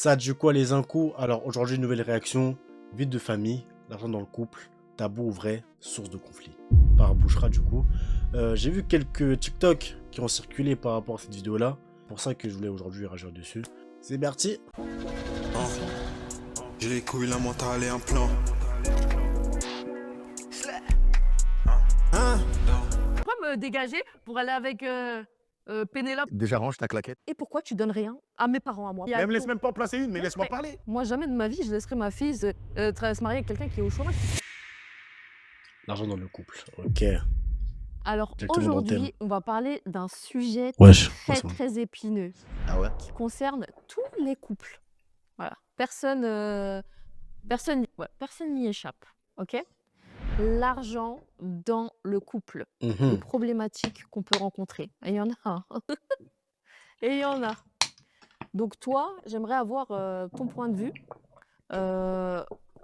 Ça du quoi les incous? Alors aujourd'hui, nouvelle réaction. Vie de famille, l'argent dans le couple, tabou ou vrai, source de conflit. Par Bouchra du coup. J'ai vu quelques TikTok qui ont circulé par rapport à cette vidéo-là. C'est pour ça que je voulais aujourd'hui réagir dessus. C'est parti. J'ai les couilles, la mentale et un plan. Pourquoi me dégager pour aller avec Pénélope? Déjà, range ta claquette. Et pourquoi tu donnes rien à mes parents, à moi? Même laisse même pas en placer une, mais laisse-moi parler. Moi, jamais de ma vie, je laisserai ma fille se marier avec quelqu'un qui est au chômage. L'argent dans le couple. Ok. Alors Directement dans le thème. aujourd'hui, on va parler d'un sujet Wesh. très, c'est bon. très épineux Ah ouais? qui concerne tous les couples. Voilà. Personne n'y échappe. OK? L'argent dans le couple. Les problématiques qu'on peut rencontrer. Et il y en a. Hein. Et il y en a. Donc toi, j'aimerais avoir ton point de vue.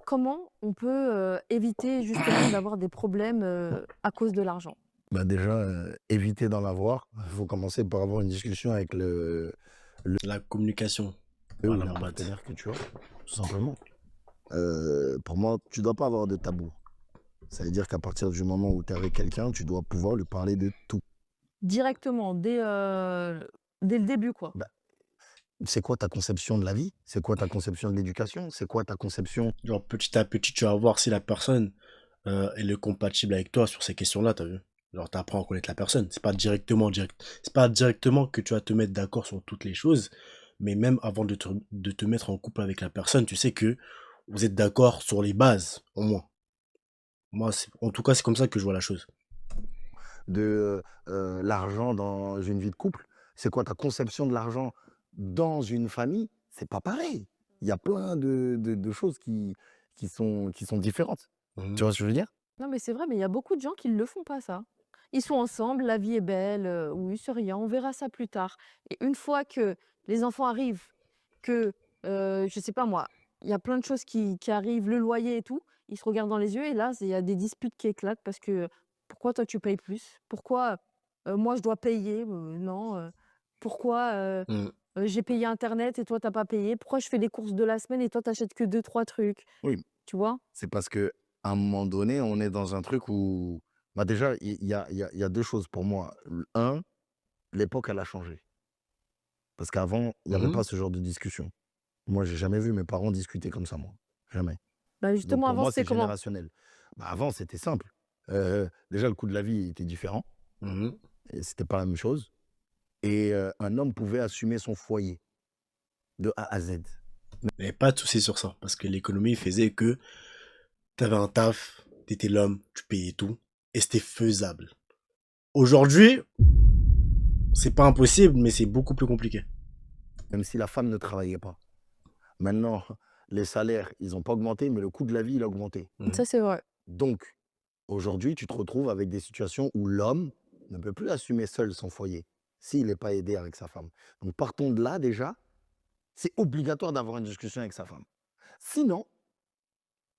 Comment on peut éviter justement d'avoir des problèmes à cause de l'argent? Bah déjà, éviter d'en avoir. Il faut commencer par avoir une discussion avec La communication. ou Voilà, la mon bad. partenaire que tu as, tout simplement. Pour moi, tu dois pas avoir de tabou. Ça veut dire qu'à partir du moment où tu es avec quelqu'un, tu dois pouvoir lui parler de tout. Directement, dès le début, quoi. Bah, c'est quoi ta conception de la vie? C'est quoi ta conception de l'éducation? C'est quoi ta conception? Genre petit à petit, tu vas voir si la personne elle est compatible avec toi sur ces questions-là, t'as vu? Genre t'apprends à connaître la personne. C'est pas directement que tu vas te mettre d'accord sur toutes les choses, mais même avant de te mettre en couple avec la personne, tu sais que vous êtes d'accord sur les bases, au moins. Moi, en tout cas, c'est comme ça que je vois la chose. De l'argent dans une vie de couple? C'est quoi ta conception de l'argent dans une famille? C'est pas pareil. Il y a plein de choses qui sont différentes. Mhm. Tu vois ce que je veux dire? Non, mais c'est vrai, mais il y a beaucoup de gens qui ne le font pas, ça. Ils sont ensemble, la vie est belle, oui, c'est rien, on verra ça plus tard. Et une fois que les enfants arrivent, que, je sais pas moi, il y a plein de choses qui arrivent, le loyer et tout, ils se regardent dans les yeux et là, il y a des disputes qui éclatent parce que pourquoi toi tu payes plus? Pourquoi moi je dois payer? Non. Pourquoi Mhm. j'ai payé Internet et toi t'as pas payé? Pourquoi je fais les courses de la semaine et toi t'achètes que deux trois trucs? Oui, Tu vois? c'est parce qu'à un moment donné, on est dans un truc où bah, déjà, il y a 2 choses pour moi. L'époque, elle a changé. Parce qu'avant, il y avait Mhm. pas ce genre de discussion. Moi, j'ai jamais vu mes parents discuter comme ça, moi. Jamais. Bah Donc justement, pour avant moi, c'était c'est comment? générationnel. Bah, avant, c'était simple. Déjà, le coût de la vie était différent Mhm. et c'était pas la même chose et un homme pouvait assumer son foyer de A à Z. Mais pas de soucis sur ça, parce que l'économie faisait que t'avais un taf, t'étais l'homme, tu payais tout, et c'était faisable. Aujourd'hui, c'est pas impossible, mais c'est beaucoup plus compliqué. Même si la femme ne travaillait pas. Maintenant, les salaires, ils ont pas augmenté, mais le coût de la vie, il a augmenté. Mhm. Ça, c'est vrai. Donc, aujourd'hui, tu te retrouves avec des situations où l'homme ne peut plus assumer seul son foyer s'il n'est pas aidé avec sa femme. Donc partons de là déjà, c'est obligatoire d'avoir une discussion avec sa femme. Sinon,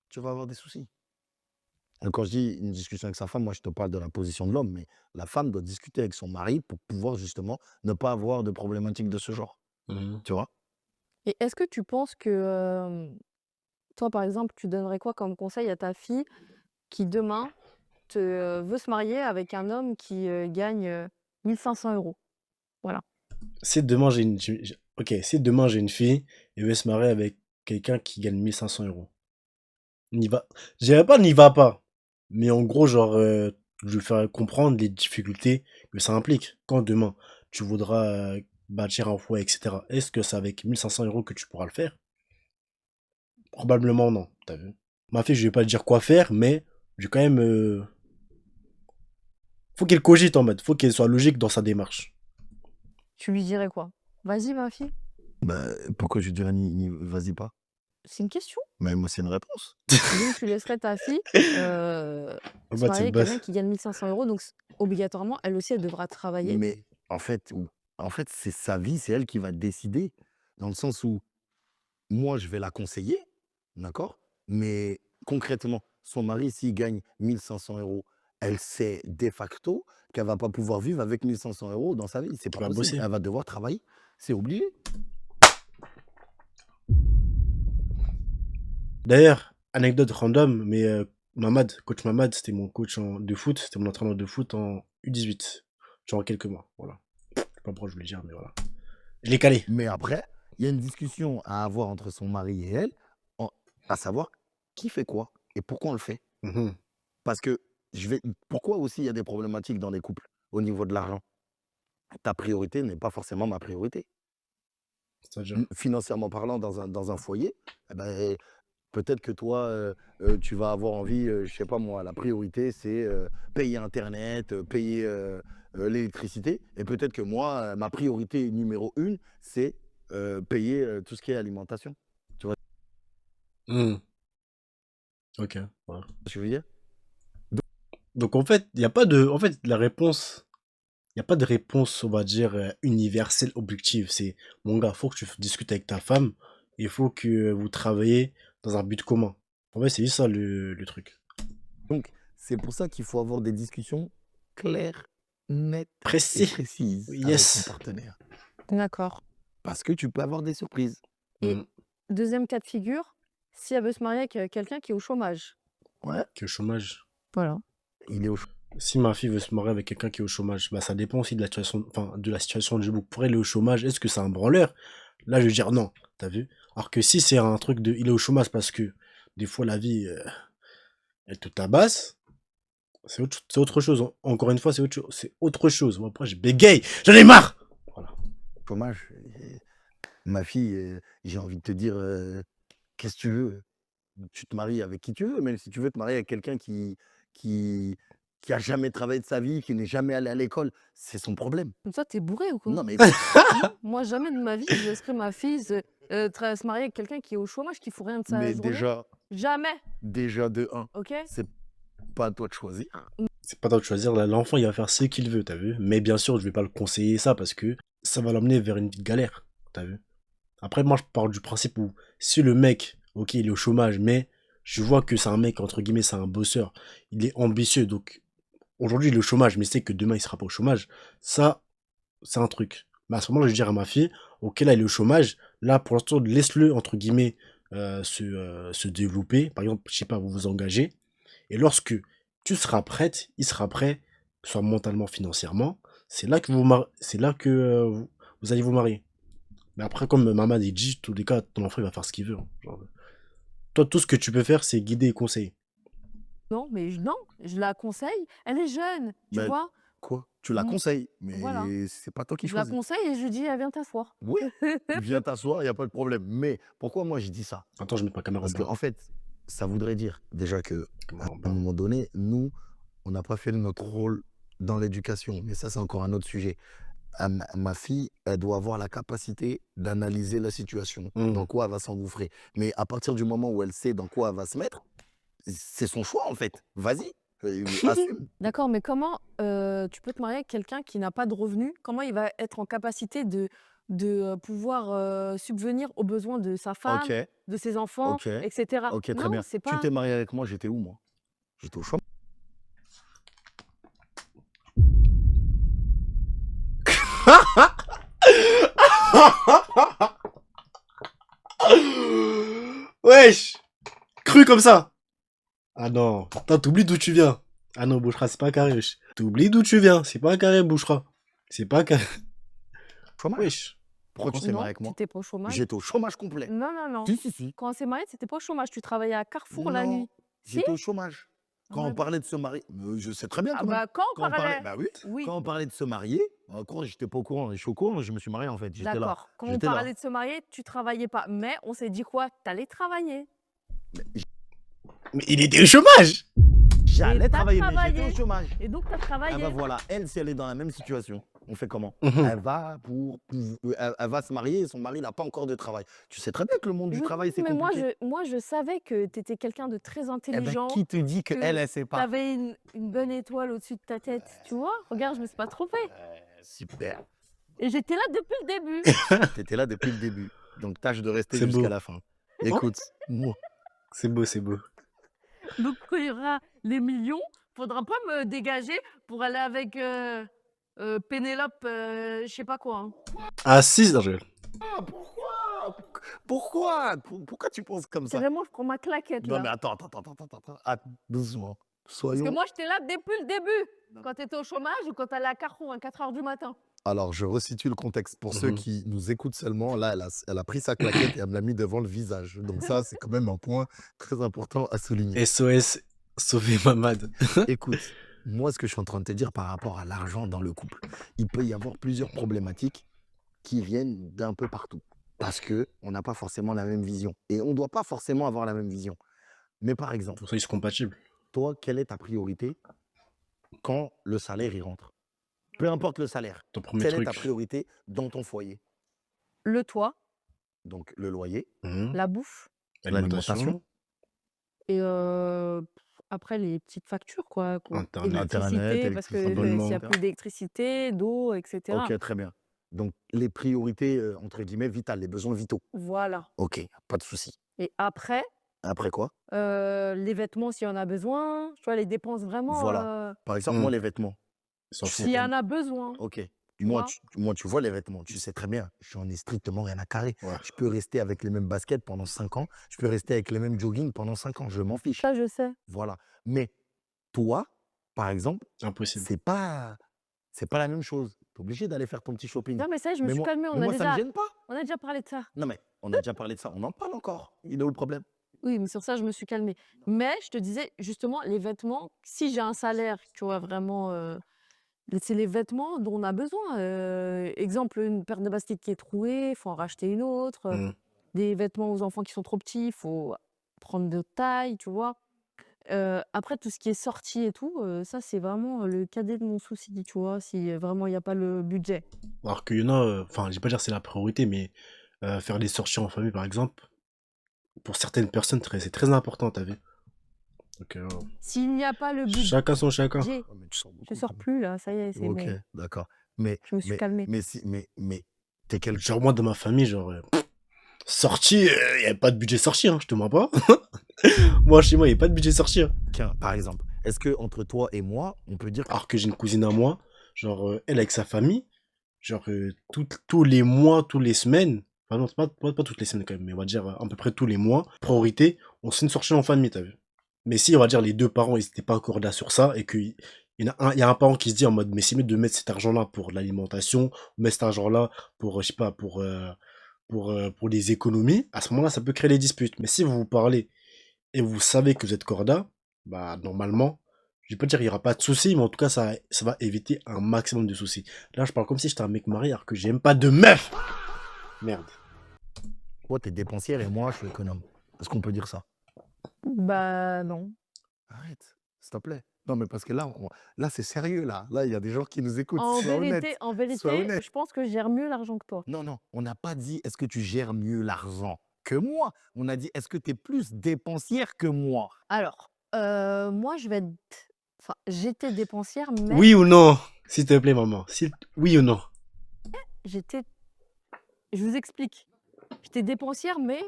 tu vas avoir des soucis. Et quand je dis une discussion avec sa femme, moi je te parle de la position de l'homme, mais la femme doit discuter avec son mari pour pouvoir justement ne pas avoir de problématiques de ce genre. Mhm. Tu vois? Et est-ce que tu penses que, toi, par exemple, tu donnerais quoi comme conseil à ta fille qui demain veut se marier avec un homme qui, gagne, 1 500 €? Voilà. Si demain ok, si demain j'ai une fille et veut se marier avec quelqu'un qui gagne 1 500 €, n'y va. Je dirais pas n'y va pas, mais en gros, genre, je lui ferai comprendre les difficultés que ça implique. Quand demain tu voudras bâtir un foyer, etc., est-ce que c'est avec 1 500 € que tu pourras le faire? Probablement non, t'as vu? Ma fille, je vais pas lui dire quoi faire, mais je vais quand même. Faut qu'elle cogite en mode, faut qu'elle soit logique dans sa démarche. Tu lui dirais quoi? «Vas-y ma fille». Bah, pourquoi je dirais vas-y pas? C'est une question. Mais moi, c'est une réponse. Donc tu laisserais ta fille, En se mode, c'est marier le avec quelqu'un boss. qui gagne 1 500 €, donc obligatoirement, elle aussi, elle devra travailler. Mais en fait, c'est sa vie, c'est elle qui va décider, dans le sens où moi, je vais la conseiller, d'accord? Mais concrètement, son mari, s'il gagne 1 500 €, elle sait de facto qu'elle va pas pouvoir vivre avec 1 500 € dans sa vie. C'est Tu pas vas possible. bosser. Elle va devoir travailler. C'est obligé. D'ailleurs, anecdote random, mais Mamad, coach Mamad, c'était mon coach de foot, c'était mon entraîneur de foot en U18, genre en quelques mois, voilà. Je sais pas pourquoi je voulais dire, mais voilà. Je l'ai calé. Mais après, il y a une discussion à avoir entre son mari et elle, à savoir qui fait quoi et pourquoi on le fait. Mhm. Parce que pourquoi aussi il y a des problématiques dans les couples au niveau de l'argent? Ta priorité n'est pas forcément ma priorité. C'est-à-dire. Financièrement parlant, dans un foyer, eh ben, peut-être que toi, tu vas avoir envie, je sais pas moi, la priorité, c'est payer Internet, payer l'électricité. Et peut-être que moi, ma priorité numéro une, c'est payer tout ce qui est alimentation. Tu vois Mhm. Ok, voilà. ce que je veux dire? Donc en fait, il n'y a pas de. En fait, la réponse. Il n'y a pas de réponse, on va dire, universelle, objective. C'est, mon gars, faut que tu discutes avec ta femme. Il faut que vous travaillez dans un but commun. En fait, c'est juste ça le truc. Donc, c'est pour ça qu'il faut avoir des discussions claires, nettes et Précis. précises avec ton Yes. partenaire. D'accord. Parce que tu peux avoir des surprises. Et Mhm. deuxième cas de figure, si elle veut se marier avec quelqu'un qui est au chômage. Ouais, Que le chômage. Voilà. il est au Si ma fille veut se marier avec quelqu'un qui est au chômage, bah ça dépend aussi de la situation, enfin, de la situation du bouc. Pour elle, il est au chômage, est-ce que c'est un branleur? Là, je vais dire non, t'as vu? Alors que si c'est un truc de, il est au chômage parce que des fois la vie, elle te tabasse, c'est autre chose. Encore une fois, c'est autre chose. Moi, après, je bégaye, j'en ai marre! Voilà. chômage. Ma fille, j'ai envie de te dire, qu'est-ce que tu veux? Tu te maries avec qui tu veux, même si tu veux te marier avec quelqu'un qui qui a jamais travaillé de sa vie, qui n'est jamais allé à l'école, c'est son problème. Comme ça, t'es bourré ou quoi? Non, mais écoute, Non, moi jamais de ma vie je laisserai ma fille se marier avec quelqu'un qui est au chômage, qui fout rien de sa mais journée. Jamais, déjà de un, OK? c'est pas à toi de choisir. C'est pas toi de choisir, là, l'enfant, il va faire ce qu'il veut, t'as vu? Mais bien sûr, je vais pas le conseiller ça parce que ça va l'emmener vers une vie de galère, t'as vu? Après, moi, je pars du principe où si le mec, ok, il est au chômage, mais je vois que c'est un mec, entre guillemets, c'est un bosseur, il est ambitieux, donc aujourd'hui, il est au chômage, mais c'est que demain, il sera pas au chômage, ça, c'est un truc. Mais à ce moment-là, je vais dire à ma fille, ok, là, il est au chômage, là, pour l'instant, laisse-le, entre guillemets, se développer. Par exemple, je sais pas, vous vous engagez, et lorsque tu seras prête, il sera prêt, que ce soit mentalement, financièrement, c'est là que c'est là que vous allez vous marier. Mais après, comme maman dit, tous les cas, ton enfant, il va faire ce qu'il veut, hein. Genre, toi, tout ce que tu peux faire, c'est guider et conseiller. Non, mais non, je la conseille, elle est jeune, tu Ben, vois? quoi? Tu la Mmh, conseilles, voilà. mais c'est pas toi qui Je la choisis. conseille et je lui dis: «Eh viens t'asseoir». Oui, viens t'asseoir, il y a pas de problème. Mais pourquoi moi je dis ça? Attends, je mets pas caméra en Parce bas. qu'en fait, ça voudrait dire déjà que Caméra en à un bas. moment donné, nous, on n'a pas fait notre rôle dans l'éducation. Mais ça, c'est encore un autre sujet. Ma fille, elle doit avoir la capacité d'analyser la situation, Hmm. dans quoi elle va s'engouffrer. Mais à partir du moment où elle sait dans quoi elle va se mettre, c'est son choix en fait. Vas-y, assume. D'accord, mais comment, tu peux te marier avec quelqu'un qui n'a pas de revenus? Comment il va être en capacité de pouvoir, subvenir aux besoins de sa Ok, femme, de ses enfants ok, et cetera? ok, très Non, bien. c'est Tu pas t'es marié avec moi, j'étais où moi? J'étais au chômage. Wesh! Cru comme ça! Ah non. Attends, t'oublies d'où tu viens. Ah non, Bouchra, c'est pas carré, wesh. T'oublies d'où tu viens. C'est pas carré, Bouchra. C'est pas carré. Chômage. Wesh. Pourquoi tu t'es marié non, avec tu moi? étais pas au chômage. J'étais au chômage complet. Non, non, non. Si, si, si. Quand on s'est mariés, tu étais pas au chômage, tu travaillais à Carrefour la Non, nuit. Si? j'étais au chômage. Ah Quand ouais, on parlait de se marier, je sais très bien ah quand même. bah, quand on Quand on parlait, parlait? bah oui, Oui, quand on parlait de se marier, encore j'étais pas au courant. Je suis au courant, je me suis marié en fait. J'étais là. d'accord. Quand on J'étais là. parlait de se marier, tu travaillais pas. Mais on s'est dit quoi? Tu allais travailler Mais Mais il était au chômage! et j'allais tu as travailler, mais j'étais au travaillé chômage. et donc tu as Ah bah travaillé. voilà, elle, si elle est dans la même situation, on fait comment? Mhm. Elle va se marier et son mari n'a pas encore de travail. Tu sais très bien que le monde du Oui, travail, c'est mais compliqué. moi je savais que tu étais quelqu'un de très Eh ben, intelligent, qui te dit qu'elle, que elle sait tu pas? avais une bonne étoile au-dessus de ta tête, tu vois? Regarde, je me suis pas trompée Super. et j'étais là depuis le début. Tu étais là depuis le début. Donc tâche de rester C'est jusqu'à beau. la fin. Écoute, moi, C'est beau, c'est beau. Donc quand il y aura les millions, faudra pas me dégager pour aller avec, Pénélope, je sais pas quoi, hein. Ah si, non, ah, pourquoi? Pourquoi? Pourquoi tu penses comme ça? Carrément, je prends ma claquette Non, mais là. attends. Doucement. Parce que Soyons moi, j'étais là depuis le début. Quand tu étais au chômage ou quand tu allais à Carrefour à 4 heures du matin. Alors, je resitue le contexte pour ceux Mhm. qui nous écoutent seulement. Là, elle a pris sa claquette et elle me l'a mis devant le visage. Donc ça, c'est quand même un point très important à souligner. SOS, sauver Mamad. Écoute, moi, ce que je suis en train de te dire par rapport à l'argent dans le couple, il peut y avoir plusieurs problématiques qui viennent d'un peu partout. Parce que on n'a pas forcément la même vision. Et on ne doit pas forcément avoir la même vision. Mais par exemple, Pour ça, ils sont compatibles. toi, quelle est ta priorité quand le salaire y rentre? Peu importe le salaire, Ton premier quelle est ta truc. priorité dans ton foyer? Le toit, Donc, le loyer, Mhm. la bouffe l'alimentation, Alimentation, et après les petites factures quoi, Internet, Internet, électricité parce que électricité, s'il y a abonnement. plus etc. d'électricité, d'eau, et cetera. Ok, très bien. Donc, les priorités, entre guillemets, vitales, les besoins vitaux. Voilà. Ok, pas de souci. Et après, Après quoi? les vêtements s'il y en a besoin, tu vois? Les dépenses vraiment, Voilà. Par exemple, moi, Hmm, les vêtements, Ils s'en tu sais foutent. s'il y très en bien. a besoin, Ok. tu vois? Moi, tu vois les vêtements, tu sais très bien, j'en ai strictement rien à carrer. Ouais. Je peux rester avec les mêmes baskets pendant 5 ans, je peux rester avec les mêmes joggings pendant 5 ans, je m'en fiche. Ça, je sais. Voilà. Mais toi, par exemple, Impossible. c'est pas, c'est pas la même chose. Tu es obligé d'aller faire ton petit shopping. Non, mais ça y est, je me Mais suis moi, calmée, mais moi, ça me gêne pas. on a déjà parlé de ça. Non, mais on a déjà parlé de ça, on en parle encore. Il est où le problème? Oui, mais sur ça, je me suis calmée. Mais je te disais, justement, les vêtements, si j'ai un salaire, tu vois, vraiment, c'est les vêtements dont on a besoin. Exemple, une paire de baskets qui est trouée, il faut en racheter une autre. Hmm. Des vêtements aux enfants qui sont trop petits, il faut prendre de taille, tu vois. Après, tout ce qui est sorti et tout, ça, c'est vraiment le cadet de mon souci, tu vois, si vraiment il n'y a pas le budget. Alors qu'il y en a, enfin, je vais pas dire que c'est la priorité, mais faire des sorties en famille, par exemple, pour certaines personnes, c'est très important, t'as vu. Donc, S'il n'y a pas le chacun son chacun. budget, Ouais, mais tu sors je beaucoup sors quand même. plus là, ça y est, c'est Ok, bon, d'accord. Mais, je me suis calmée. mais, t'es quel. Genre, moi, dans ma famille, genre, sortie, il n'y a pas de budget sorti, hein, je te mens pas. Moi, chez moi, il n'y a pas de budget sorti, hein. Tiens, par exemple, est-ce que entre toi et moi, on peut dire que. Alors que j'ai une cousine à moi, genre, elle avec sa famille, genre, tous les mois, tous les semaines, enfin non, c'est pas toutes les semaines quand même, mais on va dire à peu près tous les mois, priorité, on se fait une sortie en famille, t'as vu. Mais si, on va dire, les deux parents, ils n'étaient pas accordés sur ça, et qu'il il y a un parent qui se dit en mode, mais c'est mieux de mettre cet argent-là pour l'alimentation, ou mettre cet argent-là pour, je sais pas, pour les économies, à ce moment-là, ça peut créer des disputes. Mais si vous vous parlez et vous savez que vous êtes corda, bah normalement, je vais pas dire qu'il y aura pas de soucis, mais en tout cas, ça va éviter un maximum de soucis. Là, je parle comme si j'étais un mec marié alors que j'aime pas de meuf. Merde. Toi, t'es dépensière et moi, je suis économe. Est-ce qu'on peut dire ça? Bah non. Arrête, s'il te plaît. Non, mais parce que là, là c'est sérieux, là. Là, il y a des gens qui nous écoutent. Sois honnête. En Sois vérité, honnête. je pense que je gère mieux l'argent que toi. Non, non, on n'a pas dit est-ce que tu gères mieux l'argent que moi. On a dit est-ce que tu es plus dépensière que moi. Alors, moi, je vais être enfin, j'étais dépensière, mais Oui ou non? S'il te plaît, maman. Oui ou non? j'étais je vous explique. J'étais dépensière, mais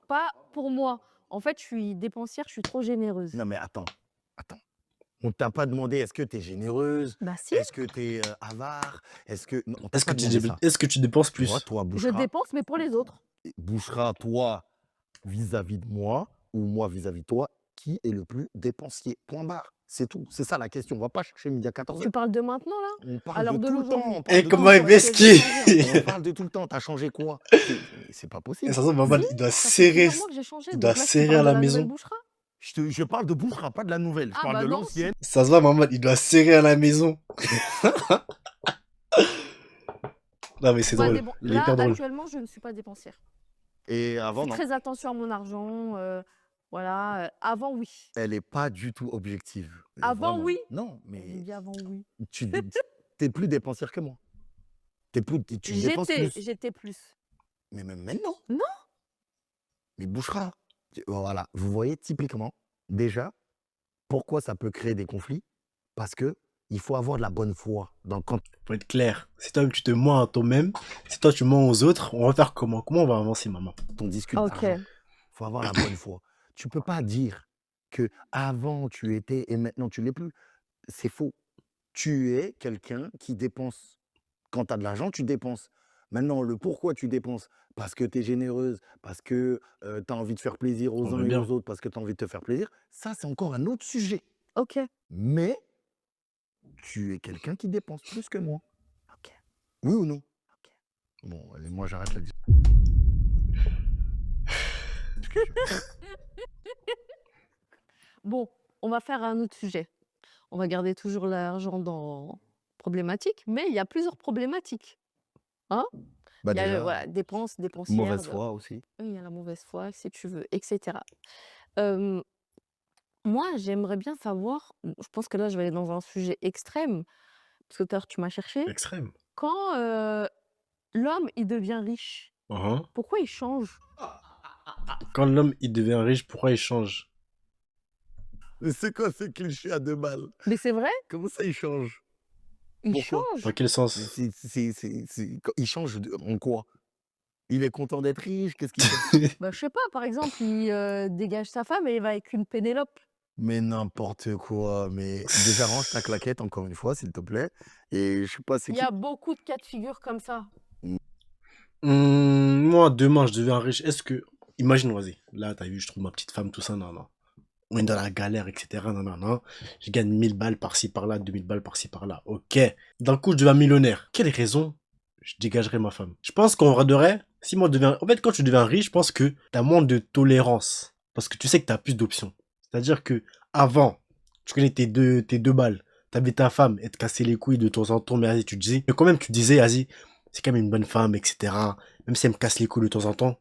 pas pour moi. En fait, je suis dépensière, je suis trop généreuse. Non, mais attends. On t'a pas demandé est-ce que tu es généreuse, Bah si, est-ce que tu es avare, est-ce que. Non, on t'a Est-ce que pas demandé ça. est-ce que tu dépenses Tu vois, plus? toi, je dépense, mais pour les autres. Bouchera, toi, vis-à-vis de moi, ou moi vis-à-vis de toi, qui est le plus dépensier? Point barre. C'est tout. C'est ça la question. On va pas chercher midi à 14 Tu heures. parles de maintenant, là? On parle Alors de de tout le temps. l'aujourd'hui? On parle Eh, de tout comment le est temps. Parce que j'ai Beski? changé, On parle de tout le temps. T'as changé quoi? C'est pas Et possible. ça se voit, maman, Si, il doit ça fait serrer, plusieurs mois que j'ai changé. il doit Donc là, tu serrer à parles de la la nouvelle maison. boucherie? Je parle de Bouchra, pas de la nouvelle. Je Ah parle bah de non, l'ancienne. Ça se voit, maman, il doit serrer à la maison. Non, mais c'est Pas drôle. dépen Il est là, hyper drôle. actuellement, je ne suis pas dépensière. Et Je avant, fais non. très attention à mon argent, voilà, avant, oui. Elle est pas du tout objective. Avant, Vraiment. oui. Non, Je mais dis avant, oui. tu es plus dépensière que moi. Tu dépenses plus. J'étais plus. Mais même maintenant. Non. Mais Bouchra. Voilà. Vous voyez typiquement, déjà, pourquoi ça peut créer des conflits? Parce que il faut avoir de la bonne foi. Quand Faut être clair. Si toi, tu te mens à toi-même, si toi, tu mens aux autres, on va faire comment? Comment on va avancer, maman? on discute OK. d'argent, il faut avoir la bonne foi. Tu peux pas dire que avant tu étais et maintenant tu l'es plus. C'est faux. Tu es quelqu'un qui dépense. Quand tu as de l'argent, tu dépenses. Maintenant, le pourquoi tu dépenses, parce que tu es généreuse, parce que tu as envie de faire plaisir On aux uns veut et bien. aux autres, parce que tu as envie de te faire plaisir, ça, c'est encore un autre sujet. OK, Mais tu es quelqu'un qui dépense plus que moi. OK, Oui ou non? OK. Bon, allez, moi, j'arrête la discussion. Bon, on va faire un autre sujet. On va garder toujours l'argent dans problématique, mais il y a plusieurs problématiques, hein? Bah Il y a, déjà, voilà, dépenses, dépensières, mauvaise foi aussi. oui, il y a la mauvaise foi, si tu veux, et cetera. Hem, Moi, j'aimerais bien savoir, je pense que là, je vais aller dans un sujet extrême, parce que tout à l'heure, tu m'as cherché. Extrême. Quand, l'homme, il devient riche, Uhum. pourquoi il change? Quand l'homme il devient riche, pourquoi il change? Mais c'est quoi ce cliché à 2 balles? Mais c'est vrai, Comment ça, il change? il Pourquoi? Dans change. quel Mais sens? il change en quoi? Il est content d'être riche? Qu'est-ce qu'il fait? Bah, je sais pas, par exemple, il, dégage sa femme et il va avec une Pénélope. Mais n'importe quoi, mais déjà range ta claquette encore une fois, s'il te plaît. Et je sais pas, c'est Il y qui? a beaucoup de cas de figure comme ça. Moi, demain, je deviens riche. Est-ce que. Imagine, vas-y. Là, t'as vu, je trouve ma petite femme, tout ça, non, non. On est dans la galère, etc. Non, non, non. Je gagne 1000 balles par-ci, par-là, 2000 balles par-ci, par-là. Ok. D'un coup, je deviens millionnaire. Quelle raison je dégagerai ma femme? Je pense qu'en vrai de vrai, si moi je deviens. En fait, quand tu deviens riche, je pense que t'as moins de tolérance. Parce que tu sais que t'as plus d'options. C'est-à-dire que avant, tu connais tes deux balles. T'avais ta femme, elle te cassait les couilles de temps en temps, mais vas-y, tu disais. Mais quand même, tu disais, vas-y, c'est quand même une bonne femme, etc. Même si elle me casse les couilles de temps en temps,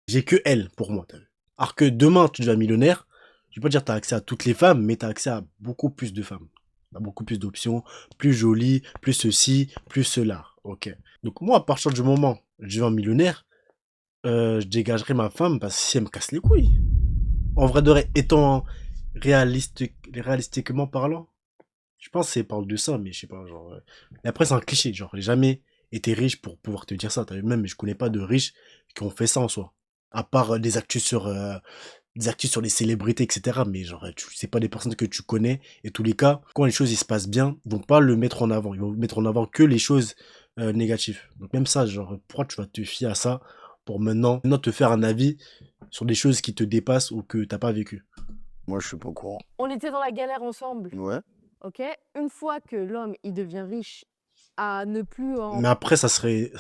j'ai que elle pour moi, t'as vu. Alors que demain, tu deviens millionnaire, je vais pas dire que t'as accès à toutes les femmes, mais t'as accès à beaucoup plus de femmes. T'as beaucoup plus d'options, plus jolies, plus ceci, plus cela. Ok. Donc moi, à partir du moment où je deviens millionnaire, je dégagerai ma femme parce que si elle me casse les couilles. En vrai de vrai, étant réalistiquement parlant, je pense que c'est parle de ça, mais je sais pas, genre. Mais après, c'est un cliché, genre, j'ai jamais été riche pour pouvoir te dire ça, t'as vu, même, je connais pas de riches qui ont fait ça en soi. À part des actus sur les célébrités, etc. Mais genre, c'est pas des personnes que tu connais. Et tous les cas, quand les choses ils se passent bien, ils vont pas le mettre en avant. Ils vont mettre en avant que les choses négatives. Donc même ça, genre, pourquoi tu vas te fier à ça pour maintenant te faire un avis sur des choses qui te dépassent ou que t'as pas vécu? Moi, je suis pas au courant. On était dans la galère ensemble, Ouais. OK? Une fois que l'homme, il devient riche, à ne plus Mais après, ça serait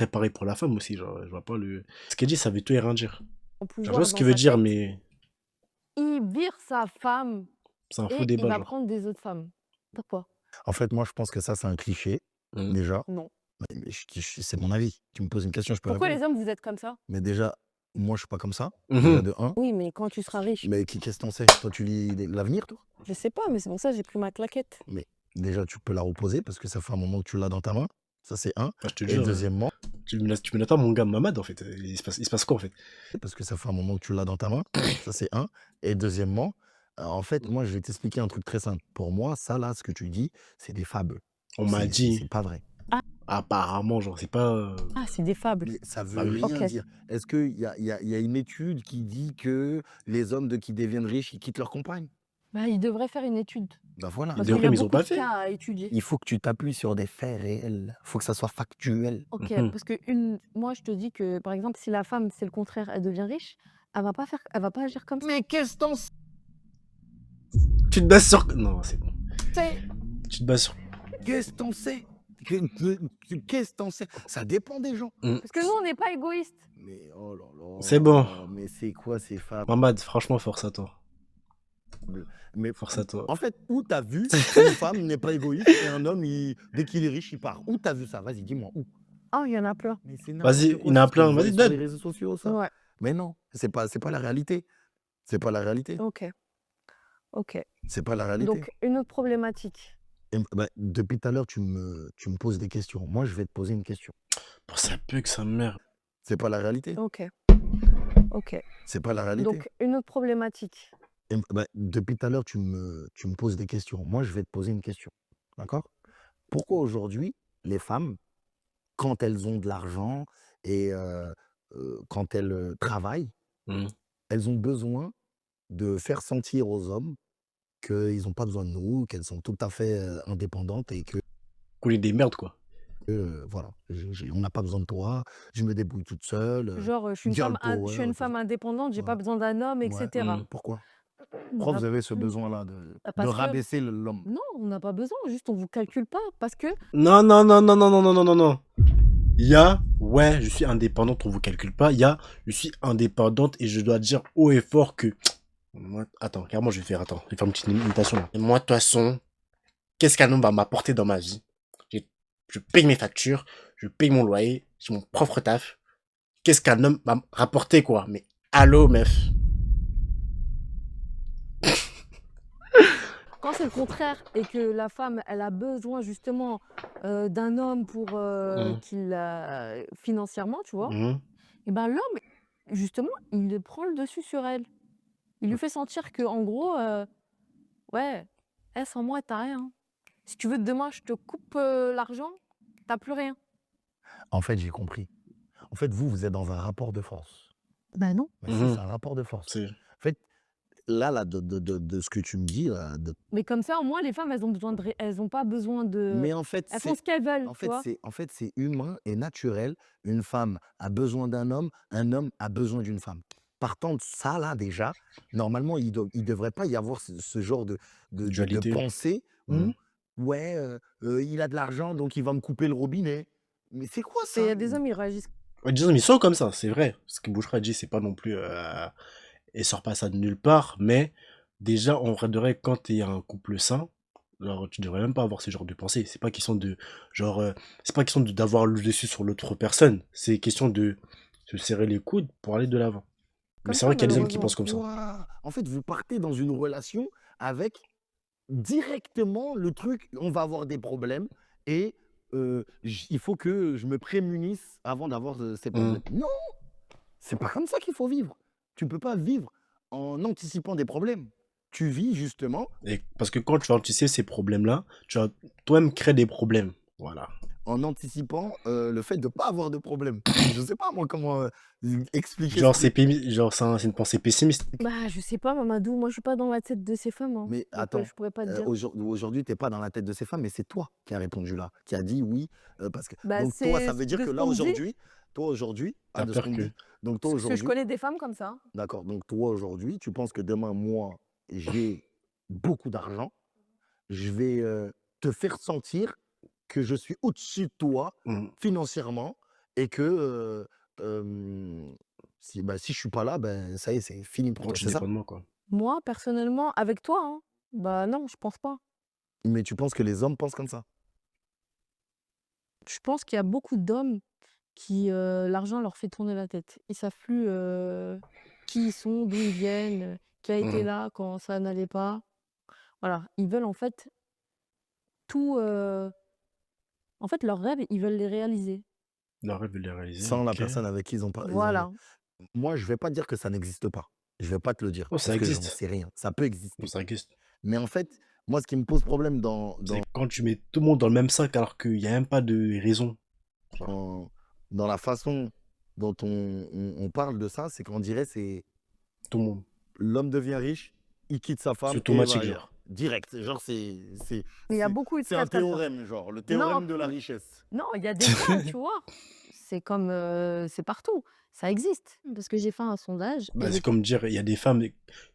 pareil pour la femme aussi. Genre, je vois pas le. Ce qu'elle dit, ça veut tout et rien dire. en Je vois pouvoir ce dans qu'il veut sa dire, tête, mais il vire sa femme c'est un faux et il débat, va genre. prendre des autres femmes. Pourquoi? En fait, moi, je pense que ça, c'est un cliché, Mhm. déjà. Non. Mais c'est mon avis. Tu me poses une question, je peux Pourquoi répondre. les hommes, vous êtes comme ça? Mais déjà, moi, je suis pas comme ça. Déjà Mhm. de un. Oui, mais quand tu seras riche. Mais qu'est-ce que t'en sais? Toi, tu lis l'avenir, toi? Je sais pas, mais c'est pour ça que j'ai pris ma claquette. Mais déjà, tu peux la reposer parce que ça fait un moment que tu l'as dans ta main. Ça, c'est un. Ah, je te Et jure, deuxièmement, tu me l'attends, mon gars, Mamad, en fait. Il se passe quoi, en fait? parce que ça fait un moment que tu l'as dans ta main. Ça, c'est un. Et deuxièmement, en fait, moi, je vais t'expliquer un truc très simple. Pour moi, ça, là, ce que tu dis, c'est des fables. On m'a dit, C'est pas vrai. apparemment, genre, c'est pas. Ah, c'est des fables. Mais ça Bah veut oui. rien Ok. dire. Est-ce qu'il y a une étude qui dit que les hommes qui deviennent riches, ils quittent leur compagne? Bah, il devrait faire une étude. Ben voilà. Parce Des qu'il y vrais, a mais ils ont beaucoup pas de fait. cas à étudier. Il faut que tu t'appuies sur des faits réels. Il faut que ça soit factuel. Ok, Mhm. parce que moi, je te dis que, par exemple, si la femme, c'est le contraire, elle devient riche, elle va pas agir comme ça. Mais qu'est-ce que t'en sais? Tu te bases sur. Non, c'est bon. C'est- Tu te bases sur. Qu'est-ce que t'en sais? Qu'est-ce que t'en sais? Ça dépend des gens. Parce que nous, on n'est pas égoïstes. Mais oh là là. C'est bon. Mais c'est quoi ces fables? Mamad, franchement, force à toi. Mais Force à toi. en fait, où t'as vu qu'une femme n'est pas égoïste et un homme, dès qu'il est riche, il part? Où t'as vu ça? Vas-y, dis-moi où? Oh, il y en a plein. Mais c'est Vas-y, n'importe il y en quoi, a c'est ce que plein. vous voyez Vas-y, sur les donne. réseaux sociaux, ça. Ouais, Mais non, c'est pas la réalité. C'est pas la réalité. ok, ok. C'est pas la réalité. Donc, une autre problématique. Et depuis tout à l'heure, tu me poses des questions. Moi, je vais te poser une question. Pour ça peut que sa mère. C'est pas la réalité. Ok, ok. C'est pas la réalité. Donc, une autre problématique. Et depuis tout à l'heure, tu me poses des questions. Moi, je vais te poser une question. D'accord? Pourquoi aujourd'hui, les femmes, quand elles ont de l'argent et quand elles travaillent, Mhm. elles ont besoin de faire sentir aux hommes qu'ils n'ont pas besoin de nous, qu'elles sont tout à fait indépendantes et que Qu'on est des merdes, quoi. Voilà, on n'a pas besoin de toi, je me débrouille toute seule, Genre, girl je suis power une et tout ça. femme indépendante, j'ai Ouais, pas besoin d'un homme, et ouais. cetera. Mmh. Pourquoi? Pourquoi Bah, vous avez ce mmh, besoin-là de parce que rabaisser l'homme? non, on n'a pas besoin, juste on vous calcule pas parce que Non, non, non, non, non, non, non, non, non, non. Il y a, ouais, je suis indépendante, on vous calcule pas. Il y a, je suis indépendante et je dois dire haut et fort que. Moi, attends, carrément, je vais faire une petite imitation là. Et moi, de toute façon, qu'est-ce qu'un homme va m'apporter dans ma vie? J'ai- Je paye mes factures, je paye mon loyer, j'ai mon propre taf. Qu'est-ce qu'un homme va me rapporter, quoi? Mais allô, meuf. quand c'est le contraire et que la femme, elle a besoin justement, d'un homme pour, Mhm, qu'il la financièrement, tu vois? mhm. Et ben, l'homme, justement, il prend le dessus sur elle. Il lui fait sentir que en gros, ouais, sans moi, tu rien. Si tu veux demain, je te coupe, l'argent, tu plus rien. En fait, j'ai compris. En fait, vous êtes dans un rapport de force. Bah non. Bah si, c'est Mhm. un rapport de force. C'est, En fait, là, de ce que tu me dis là, Mais comme ça, au moins, les femmes, elles ont besoin elles ont pas besoin de mais en fait, elles font ce qu'elles veulent, tu vois? c'est humain et naturel. Une femme a besoin d'un homme, un homme a besoin d'une femme. Partant de ça là déjà, normalement, il devrait pas y avoir ce genre de dualité. pensée Mhm. où ouais, il a de l'argent donc il va me couper le robinet. Mais c'est quoi Mais il y ça? a des hommes, ils réagissent Ouais, disons, ils sont comme ça, c'est vrai. Ce que Bouchra dit, c'est pas non plus. Et sort pas ça de nulle part, mais déjà, en vrai de vrai, quand il y a un couple sain, genre, tu devrais même pas avoir ce genre de pensée. C'est pas question de, genre, c'est pas question d'avoir le dessus sur l'autre personne. C'est question de se serrer les coudes pour aller de l'avant. Mais comme c'est ça, vrai qu'il y a des hommes qui malheureusement. pensent comme ça. Pourquoi? En fait, vous partez dans une relation avec directement le truc, on va avoir des problèmes et il faut que je me prémunisse avant d'avoir ces Mmh. problèmes. Non, c'est pas comme ça qu'il faut vivre. Tu peux pas vivre en anticipant des problèmes. Tu vis justement Et parce que quand tu vas anticiper ces problèmes-là, tu vas toi-même créer des problèmes. Voilà. en anticipant le fait de pas avoir de problème. Je sais pas moi comment expliquer ce Genre, truc. genre, c'est une pensée pessimiste. Bah, je sais pas Mamadou, moi je suis pas dans la tête de ces femmes, hein, Mais donc attends, je pourrais pas te dire. aujourd'hui, tu es pas dans la tête de ces femmes, mais c'est toi qui as répondu là, qui a dit oui, parce que Bah, donc toi, ça c'est veut dire de que ce là qu'on me dit, aujourd'hui, T'as de ce peur qu'on me que. dit. Donc toi parce que je aujourd'hui, connais des femmes comme ça. d'accord, donc toi aujourd'hui, tu penses que demain, moi, j'ai beaucoup d'argent, je vais te faire sentir que je suis au-dessus de toi Mmh. financièrement et que si je suis pas là, ben ça y est, c'est fini pour Moi, toi, tu c'est ça? dépends de moi, quoi. Moi, personnellement, avec toi, hein, bah non, je pense pas. Mais tu penses que les hommes pensent comme ça? Je pense qu'il y a beaucoup d'hommes qui, l'argent leur fait tourner la tête. Ils savent plus, qui ils sont, d'où ils viennent, qui a été Mmh. là quand ça n'allait pas. Voilà, ils veulent en fait tout, en fait leurs rêves, ils veulent les réaliser. Le rêve de les réaliser, Sans la ok. personne avec qui ils ont Voilà. moi, je vais pas dire que ça n'existe pas. Je vais pas te le dire Oh, ça parce que j'en existe. sais rien. Ça peut Oh, exister. ça existe. Mais en fait, moi, ce qui me pose problème C'est quand tu mets tout le monde dans le même sac alors qu'il n'y a même pas de raison. Genre, dans dans la façon dont on parle de ça, c'est qu'on dirait c'est tout le monde. l'homme devient riche, il quitte sa C'est femme et il va automatique, ailleurs. genre. Direct. Genre, Il y a beaucoup, ils se c'est un cataloguent. théorème, genre, le Non, théorème de la richesse. non, il y a des cas, tu vois? C'est comme, c'est partout, ça existe. Parce que j'ai fait un sondage et Bah, les c'est taux comme dire, il y a des femmes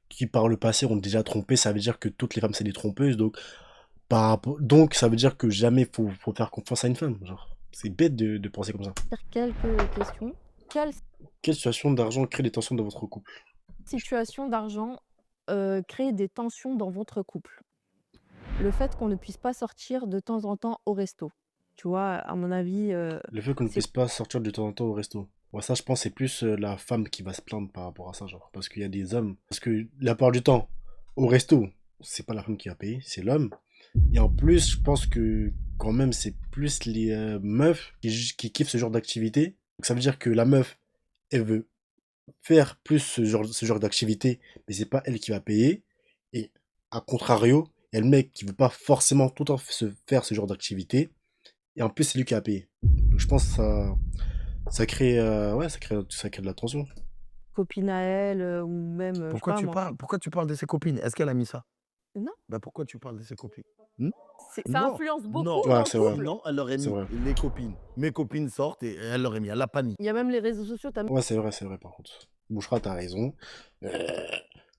qui par le passé ont déjà trompé, ça veut dire que toutes les femmes c'est des trompeuses, donc donc ça veut dire que jamais faut faire confiance à une femme. Genre, c'est bête de penser comme ça. dire quelques questions. Quelle Quelle situation d'argent crée des tensions dans votre couple? situation d'argent, crée des tensions dans votre couple? Le fait qu'on ne puisse pas sortir de temps en temps au resto. Tu vois? À mon avis, Le fait qu'on ne c'est puisse pas sortir de temps en temps au resto. Ouais, ça, je pense, c'est plus la femme qui va se plaindre par rapport à ça, genre. Parce qu'il y a des hommes. Parce que la part du temps, au resto, c'est pas la femme qui va payer, c'est l'homme. Et en plus, je pense que quand même, c'est plus les meufs qui kiffent ce genre d'activité. Donc ça veut dire que la meuf, elle veut faire plus ce genre d'activité, mais c'est pas elle qui va payer. Et à contrario, il y a le mec qui veut pas forcément tout le temps faire ce genre d'activité. Et en plus, c'est lui qui a payé. Donc je pense que ça crée, ouais, ça crée de la tension. copine à elle, ou même, je sais pas moi. Pourquoi tu parles de ses copines? Est-ce qu'elle a mis ça? Non, Bah, pourquoi tu parles de ses copines? N ça non, influence beaucoup non, Ouais, dans le c'est vrai. couple. sinon elle aurait C'est mis vrai. les copines. Mes copines sortent et elle aurait mis, elle a pas mis. Il y a même les réseaux sociaux, tu Ouais, c'est vrai, par contre. Bouchra, t'as raison. Euh,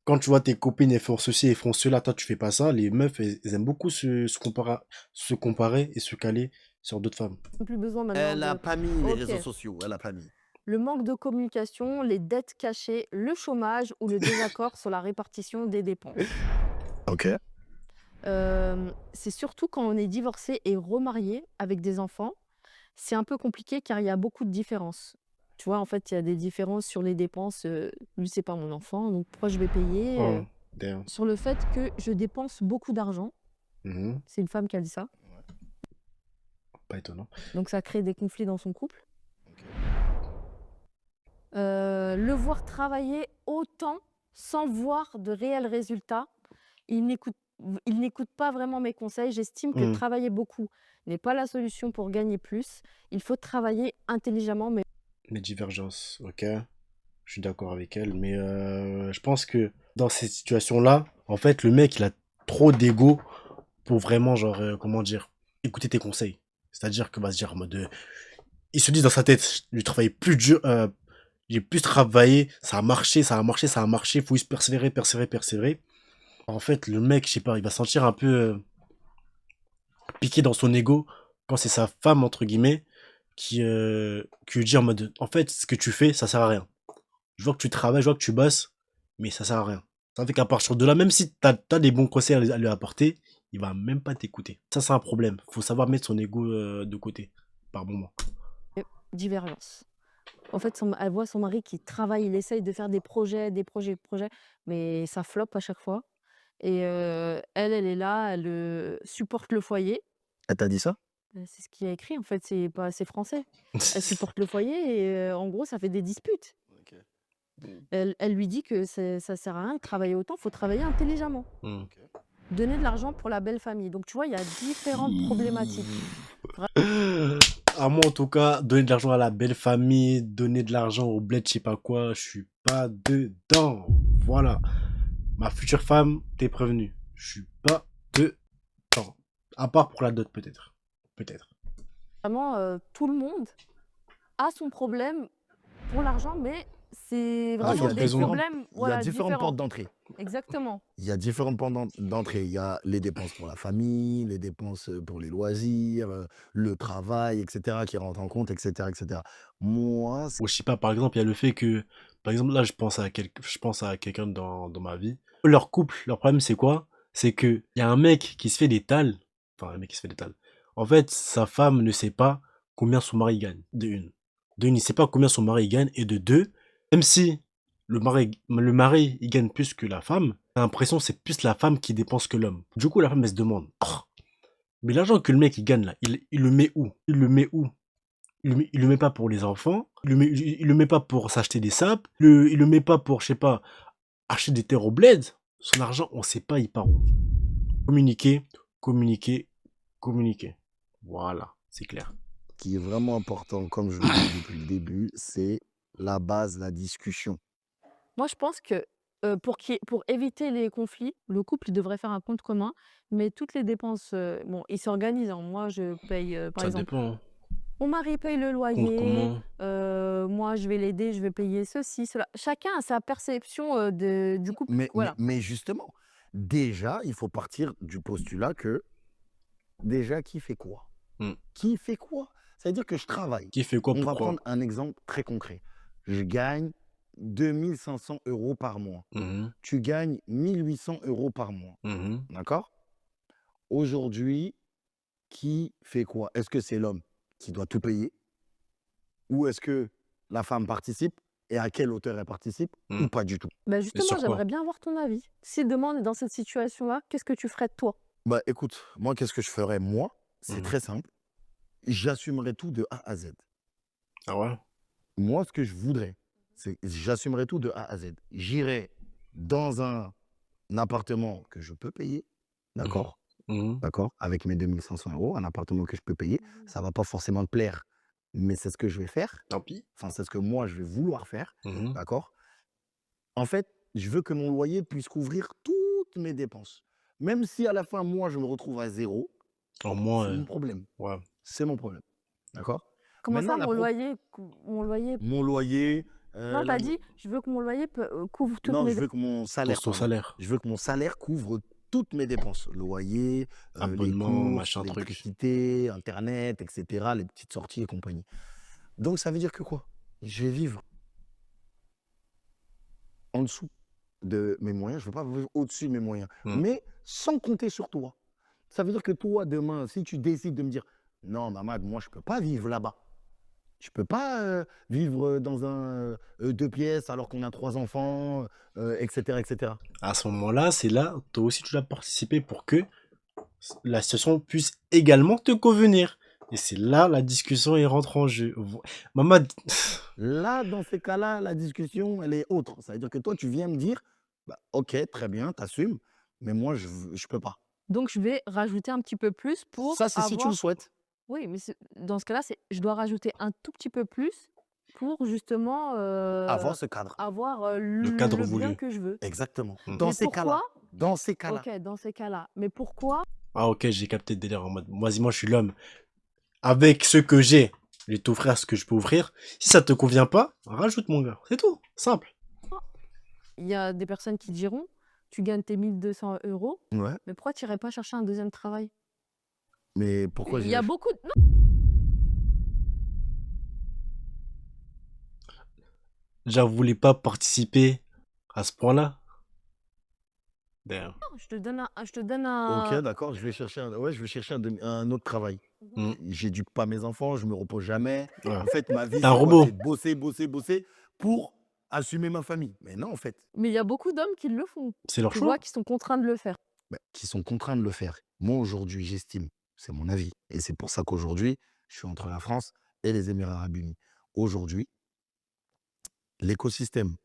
Quand tu vois tes copines, elles font ceci, elles font cela, toi, tu fais pas ça, les meufs, elles aiment beaucoup se comparer et se caler sur d'autres femmes. plus besoin maintenant Elle a de pas mis les OK. réseaux sociaux, elle a pas mis. Le manque de communication, les dettes cachées, le chômage ou le désaccord sur la répartition des dépenses. OK. C'est surtout quand on est divorcé et remarié avec des enfants, c'est un peu compliqué car il y a beaucoup de différences. Tu vois, en fait, il y a des différences sur les dépenses, lui, c'est pas mon enfant, donc pourquoi je vais payer? Oh, damn. Sur le fait que je dépense beaucoup d'argent, Mhm. c'est une femme qui a dit ça, Pas étonnant. donc ça crée des conflits dans son couple. OK. Le voir travailler autant sans voir de réels résultats, il n'écoute il n'écoute pas vraiment mes conseils. J'estime que Mhm. travailler beaucoup n'est pas la solution pour gagner plus. Il faut travailler intelligemment, mais Mes divergences, ok. Je suis d'accord avec elle, mais je pense que dans cette situation-là, en fait, le mec, il a trop d'ego pour vraiment, genre, comment dire, écouter tes conseils. C'est-à-dire que, va se dire, en mode, il se dit dans sa tête, je travaille plus dur, j'ai plus travaillé, ça a marché, ça a marché, ça a marché, faut juste persévérer, persévérer, persévérer. En fait, le mec, je sais pas, il va se sentir un peu piqué dans son ego quand c'est sa femme, entre guillemets, qui lui dit en mode, en fait, ce que tu fais, ça sert à rien. Je vois que tu travailles, je vois que tu bosses, mais ça sert à rien. Ça fait qu'à partir de là, même si t'as des bons conseils à lui apporter, il va même pas t'écouter. Ça, c'est un problème. Faut savoir mettre son ego de côté, par moment. divergence. En fait, elle voit son mari qui travaille, il essaye de faire des projets, des projets, mais ça floppe à chaque fois. Et elle est là, elle supporte le foyer. Elle t'a dit ça? C'est ce qui est écrit, en fait, c'est français. Elle supporte le foyer et en gros, ça fait des disputes. OK. Mmh. Elle lui dit que ça sert à rien de travailler autant, faut travailler intelligemment. Hmm. OK. Donner de l'argent pour la belle famille. Donc tu vois, il y a différentes problématiques. À moi, en tout cas, donner de l'argent à la belle famille, donner de l'argent au bled, je sais pas quoi, je suis pas dedans. Voilà. Ma future femme, t'es prévenu. Je suis pas dedans. À part pour la dot, peut-être. Peut-être. Vraiment, tout le monde a son problème pour l'argent, mais c'est Ah, faut vraiment être des raisonnable. problèmes, il y a voilà, différentes portes différents. d'entrée. Exactement. Il y a différentes portes d'entrée. Il y a les dépenses pour la famille, les dépenses, pour les loisirs, le travail et cetera qui rentrent en compte et cetera et cetera. Moi, Ou je sais pas, par exemple, il y a le fait que, par exemple, là, je pense à quelqu'un dans ma vie. Leur couple, leur problème, c'est quoi? C'est que il y a un mec qui se fait des tales. Enfin, un mec qui se fait des tales. En fait, sa femme ne sait pas combien son mari gagne. De une. De une, il sait pas combien son mari gagne. Et de deux, même si le mari, il gagne plus que la femme, j'ai l'impression que c'est plus la femme qui dépense que l'homme. Du coup, la femme, elle se demande, oh, mais l'argent que le mec, il gagne là, il le met où? Il le met où? Il le met pas pour les enfants, il le met pas pour s'acheter des sapes, il le met pas pour, je sais pas, acheter des terres au bled. Son argent, on sait pas, il part où. Communiquer, communiquer, communiquer. Voilà, c'est clair. qui est vraiment important, comme je le dis depuis le début, c'est la base, la discussion. Moi, je pense que, pour éviter les conflits, le couple, il devrait faire un compte commun, mais toutes les dépenses, bon, ils s'organisent, hein. Moi, je paye, par Ça exemple, dépend, hein. mon mari paye le Compte loyer, comment? moi, je vais l'aider, je vais payer ceci, cela. Chacun a sa perception, du couple, voilà. Mais justement, déjà, il faut partir du postulat que, déjà, qui fait quoi? Hmm. Qui fait quoi? Ça veut dire que je travaille. Qui fait quoi, On va pourquoi? prendre un exemple très concret. Je gagne 2 500 € par mois. Mhm, Tu gagnes 1 800 € par mois. mhm. D'accord? Aujourd'hui, qui fait quoi? Est-ce que c'est l'homme qui doit tout payer? Ou est-ce que la femme participe? Et à quelle hauteur elle participe? Hmm. Ou pas du tout? Bah, Et justement, sur quoi? j'aimerais bien avoir ton avis. Si demain on est dans cette situation-là, qu'est-ce que tu ferais de toi? Bah écoute, moi, qu'est-ce que je ferais? Moi, c'est Mhm. très simple. J'assumerais tout de A à Z. Ah ouais? Moi, ce que je voudrais, c'est j'assumerais tout de A à Z. J'irai dans un appartement que je peux payer, Mhm, d'accord? mhm. D'accord? Avec mes 2 500 €, un appartement que je peux payer. Ça va pas forcément te plaire, mais c'est ce que je vais faire. Tant pis. Enfin, c'est ce que moi, je vais vouloir faire, Mhm. d'accord? En fait, je veux que mon loyer puisse couvrir toutes mes dépenses. Même si à la fin, moi, je me retrouve à 0, Au moins, c'est mon problème. ouais. C'est mon problème. D'accord? Comment Maintenant, ça, mon loyer? mon loyer, Non, la t'as dit, je veux que mon loyer couvre toutes non, mes je dépenses. veux que mon salaire, Ton pardon. salaire. Je veux que mon salaire couvre toutes mes dépenses. Loyer, les Abonnement, courses, machin truc. l'électricité, internet, et cetera, les petites sorties et compagnie. Donc ça veut dire que quoi? Je vais vivre en dessous de mes moyens, je ne veux pas vivre au-dessus de mes moyens, Mmh. mais sans compter sur toi. Ça veut dire que toi, demain, si tu décides de me dire: «Non, Mamad, moi, je ne peux pas vivre là-bas. Je ne peux pas, vivre dans un, 2 pièces alors qu'on a 3 enfants, et cetera, et cetera». À ce moment-là, c'est là, toi aussi tu dois participer pour que la situation puisse également te convenir. Et c'est là la discussion elle rentre en jeu. Mamad, Là, dans ces cas-là, la discussion, elle est autre. Ça veut dire que toi, tu viens me dire: «Bah, OK, très bien, tu assumes, mais moi, je peux pas». Donc je vais rajouter un petit peu plus pour Ça, c'est si tu le avoir souhaites. oui, mais dans ce cas-là, je dois rajouter un tout petit peu plus pour justement, Avoir ce cadre. avoir, le cadre le bien voulu. que je veux. Exactement. Mmh. Dans Mais ces pourquoi? cas-là, dans ces cas-là. OK, dans ces cas-là. Mais pourquoi? Ah ok, j'ai capté le délire en mode, vas-y, moi je suis l'homme. Avec ce que j'ai, je vais t'offrir ce que je peux offrir. Si ça te convient pas, rajoute mon gars. C'est tout, simple. Il y a des personnes qui diront: «Tu gagnes tes 1 200 €, Ouais, mais pourquoi tu irais pas chercher un deuxième travail?» mais pourquoi Il y a j'irais beaucoup de non, Déjà, vous voulez pas participer à ce point-là? Damn. je te donne OK, un d'accord, je vais chercher un autre travail. mmh Mmh. J'éduque pas mes enfants, je me repose jamais. Ouais. En fait, ma vie, T'es un c'est quoi? robot. C'est de bosser, bosser, bosser pour assumer ma famille. Mais non, en fait, mais il y a beaucoup d'hommes qui le font. C'est leur Tu choix. vois? Qui sont contraints de le faire. bah, qui sont contraints de le faire. Moi, aujourd'hui, j'estime, c'est mon avis, et c'est pour ça qu'aujourd'hui, je suis entre la France et les Émirats arabes unis. Aujourd'hui, l'écosystème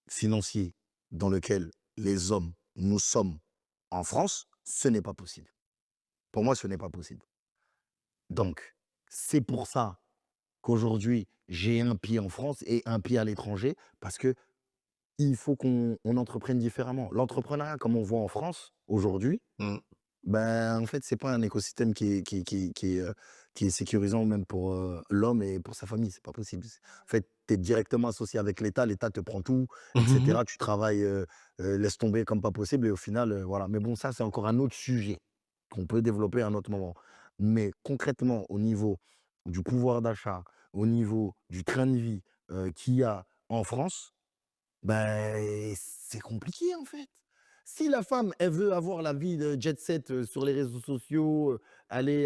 financier dans lequel les hommes, nous sommes en France, ce n'est pas possible. Pour moi, ce n'est pas possible. Donc, c'est pour ça qu'aujourd'hui, j'ai un pied en France et un pied à l'étranger, parce que il faut qu'on entreprenne différemment. L'entrepreneuriat, comme on voit en France aujourd'hui, Mmh. ben, en fait, c'est pas un écosystème qui est sécurisant même pour, l'homme et pour sa famille, c'est pas possible. En fait, tu es directement associé avec l'État, l'État te prend tout, et cetera. Tu travailles, laisse tomber comme pas possible, et au final, voilà. Mais bon, ça, c'est encore un autre sujet qu'on peut développer à un autre moment. Mais concrètement, au niveau du pouvoir d'achat, au niveau du train de vie, qu'il y a en France, ben c'est compliqué, en fait. Si la femme, elle veut avoir la vie de jet set, sur les réseaux sociaux, aller,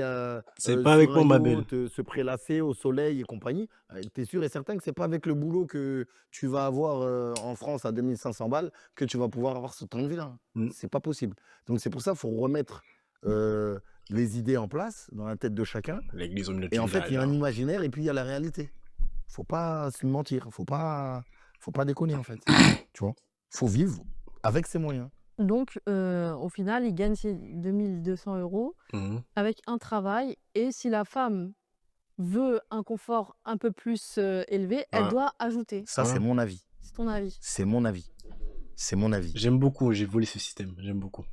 C'est pas sur avec un moi, ma belle. yacht, se prélasser au soleil et compagnie, tu es sûr et certain que c'est pas avec le boulot que tu vas avoir, en France à 2 500 balles que tu vas pouvoir avoir ce train de vie-là, hein. Mmh. C'est pas possible. Donc c'est pour ça, qu'il faut remettre, heu, les idées en place dans la tête de chacun, L'église au milieu et du en fait, il y village, a un hein. imaginaire et puis il y a la réalité. Faut pas se mentir, faut pas déconner, en fait, tu vois? Faut vivre avec ses moyens. Donc au final, il gagne ses 2 200 € Mmh. avec un travail et si la femme veut un confort un peu plus, élevé, elle Ouais, doit ajouter. Ça, ouais. c'est mon avis. C'est ton avis? C'est mon avis. C'est mon avis. J'aime beaucoup, j'ai volé ce système, j'aime beaucoup.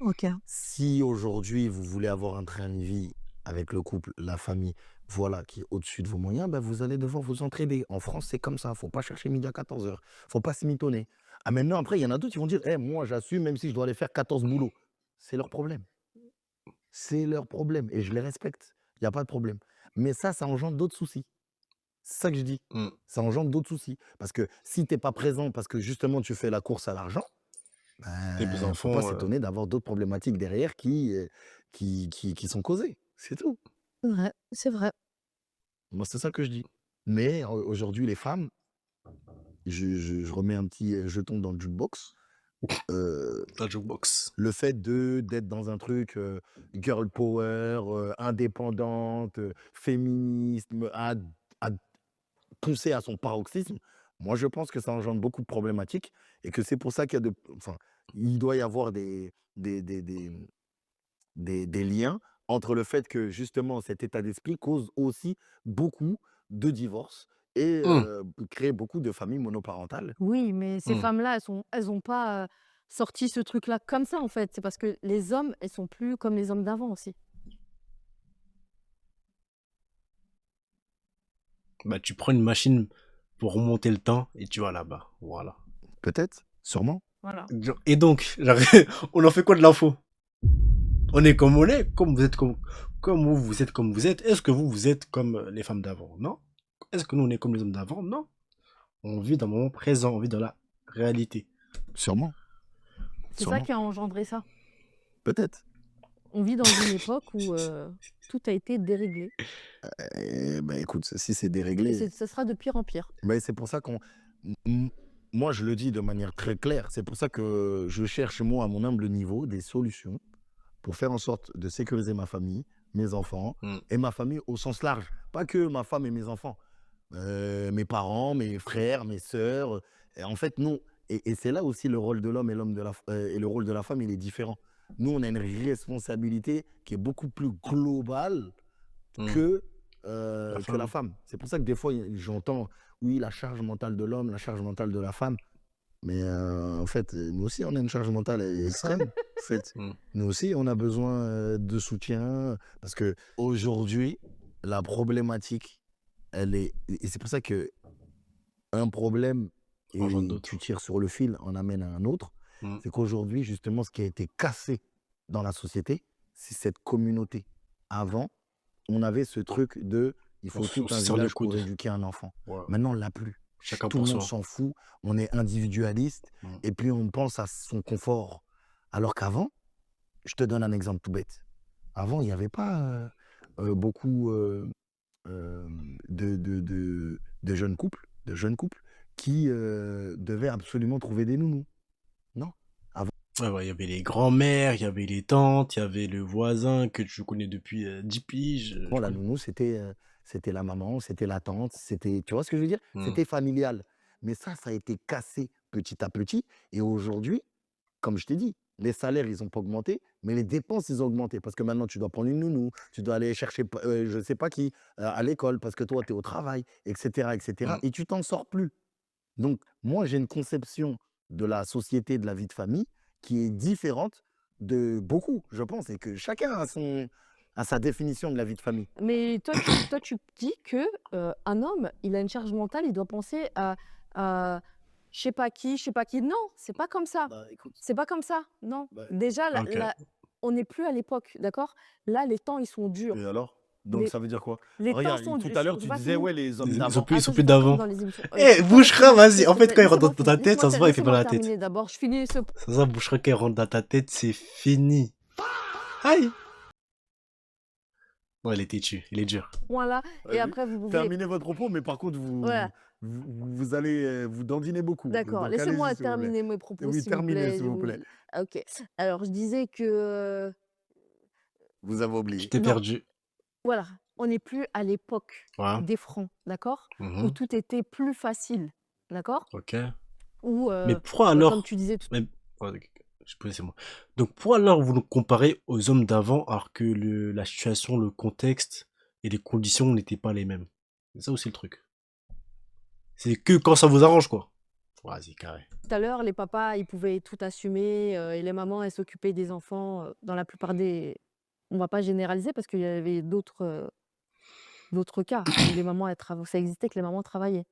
OK. Si aujourd'hui, vous voulez avoir un train de vie avec le couple, la famille, voilà, qui est au-dessus de vos moyens, ben, vous allez devoir vous entraider. En France, c'est comme ça. Faut pas chercher midi à 14 heures. Faut pas se mitonner. Ah, maintenant, après, il y en a d'autres qui vont dire: «Eh, moi, j'assume même si je dois aller faire 14 boulots». C'est leur problème. C'est leur problème et je les respecte. Il y a pas de problème. Mais ça engendre d'autres soucis. C'est ça que je dis. Mmh. Ça engendre d'autres soucis. Parce que si tu es pas présent parce que justement tu fais la course à l'argent, Tes ben, faut pas enfants, s'étonner d'avoir d'autres problématiques derrière qui sont causées. C'est tout. C'est vrai, c'est vrai. Moi, c'est ça que je dis. Mais aujourd'hui, les femmes, je remets un petit, jeton dans le jukebox, heu, ta jukebox. le fait d'être dans un truc, girl power, indépendante, féminisme, à poussé à son paroxysme, moi, je pense que ça engendre beaucoup de problématiques, et que c'est pour ça qu'il y a enfin, il doit y avoir des liens entre le fait que justement cet état d'esprit cause aussi beaucoup de divorces et Mmh, crée beaucoup de familles monoparentales. Oui, mais ces mmh. femmes-là, elles ont pas, sorti ce truc-là comme ça, en fait. C'est parce que les hommes, ils sont plus comme les hommes d'avant aussi. Bah, tu prends une machine pour remonter le temps et tu vas là-bas. Voilà. Peut-être, sûrement. Voilà. Et donc, genre, on en fait quoi de l'info? On est comme on est, comme vous êtes comme vous, vous êtes comme vous êtes. Est-ce que vous êtes comme les femmes d'avant? Non. Est-ce que nous, on est comme les hommes d'avant? Non. On vit dans le moment présent, on vit dans la réalité. Sûrement. C'est ça Sûrement. qui a engendré ça. Peut-être. On vit dans une époque où tout a été déréglé. Ben, écoute, si c'est Et déréglé, ça sera de pire en pire. ben, c'est pour ça moi, je le dis de manière très claire, c'est pour ça que je cherche, moi, à mon humble niveau, des solutions pour faire en sorte de sécuriser ma famille, mes enfants, Mm. et ma famille au sens large. Pas que ma femme et mes enfants. Mes parents, mes frères, mes sœurs. Et en fait, nous, et c'est là aussi le rôle de l'homme et, et le rôle de la femme, il est différent. Nous, on a une responsabilité qui est beaucoup plus globale Mm. que La que la femme. femme. C'est pour ça que des fois, j'entends, oui, la charge mentale de l'homme, la charge mentale de la femme. Mais en fait, nous aussi, on a une charge mentale extrême. En fait, Mm. nous aussi, on a besoin de soutien. Parce que aujourd'hui, la problématique, elle est. Et c'est pour ça que un problème, Engendre et d'autres. tu tires sur le fil, en amène à un autre. Mm. C'est qu'aujourd'hui, justement, ce qui a été cassé dans la société, c'est cette communauté. Avant, on avait ce truc de il On faut tout se un serre le village pour coude. éduquer un enfant. Ouais. Maintenant, on l'a plus. Chacun Tout le pour monde soi. s'en fout. On est individualiste Mm. et puis on pense à son confort. Alors qu'avant, je te donne un exemple tout bête. Avant, il n'y avait pas beaucoup euh, de jeunes couples, qui devaient absolument trouver des nounous. Non. Avant, Ouais, ouais, il y avait les grands-mères, il y avait les tantes, il y avait le voisin que tu connais depuis 10 piges. la nounou, c'était la maman, c'était la tante, c'était, tu vois ce que je veux dire? Mm. C'était familial. Mais ça a été cassé petit à petit. Et aujourd'hui, comme je t'ai dit, les salaires, ils n'ont pas augmenté, mais les dépenses, ils ont augmenté. Parce que maintenant, tu dois prendre une nounou, tu dois aller chercher, je ne sais pas qui, à l'école, parce que toi, tu es au travail, etc., etc. Mm. Et tu t'en sors plus. Donc, moi, j'ai une conception de la société, de la vie de famille, qui est différente de beaucoup, je pense, et que chacun a sa définition de la vie de famille. Mais toi, tu dis que un homme, il a une charge mentale, il doit penser à je sais pas qui, je sais pas qui. Non, c'est pas comme ça. Bah, écoute, C'est pas comme ça. Non. bah, Déjà, Ok. on n'est plus à l'époque, d'accord? Là, les temps, ils sont durs. et alors? Donc, Les, ça veut dire quoi? les temps Regarde, sont tout durs. à l'heure, J'ai tu pas disais, fini. ouais, les hommes Ils sont d'avant. plus, ils sont Attends, plus je vais pas comme d'avant. dans les émissions. Eh, Attends, Bouchra, laissez-moi vas-y. finir, En s'il te fait, plaît. quand il rentre Laissez-moi dans ta finir. tête, ça se voit, il fait mal Laissez-moi à la tête. terminer d'abord. Je finis ce. Ça se voit, Bouchra, quand il rentre dans ta tête, c'est fini. Aïe. Non, il est têtu, il est dur. Point-là. Et après, vous pouvez. Terminez votre propos, mais par contre, Voilà. vous allez vous dandiner beaucoup. D'accord. Donc, Laissez-moi allez-y, s'il vous plaît. terminer mes propos, Oui, s'il vous terminez, plaît. s'il vous plaît. Ok. Alors, je disais que Vous avez Je oublié. t'ai non, perdu. voilà, on n'est plus à l'époque Ouais. des francs, d'accord? Où Mhm. tout était plus facile, d'accord? Ok. Où, Mais pourquoi comme alors. tu disais tout. Mais... ouais, ok, je peux laisser moi. Donc, pourquoi alors vous nous comparez aux hommes d'avant alors que la situation, le contexte et les conditions n'étaient pas les mêmes? C'est ça aussi le truc. C'est que quand ça vous arrange, quoi. Vas-y, carré. Tout à l'heure, les papas, ils pouvaient tout assumer et les mamans, elles s'occupaient des enfants dans la plupart des. On va pas généraliser parce qu'il y avait d'autres cas où les mamans, ça existait que les mamans travaillaient.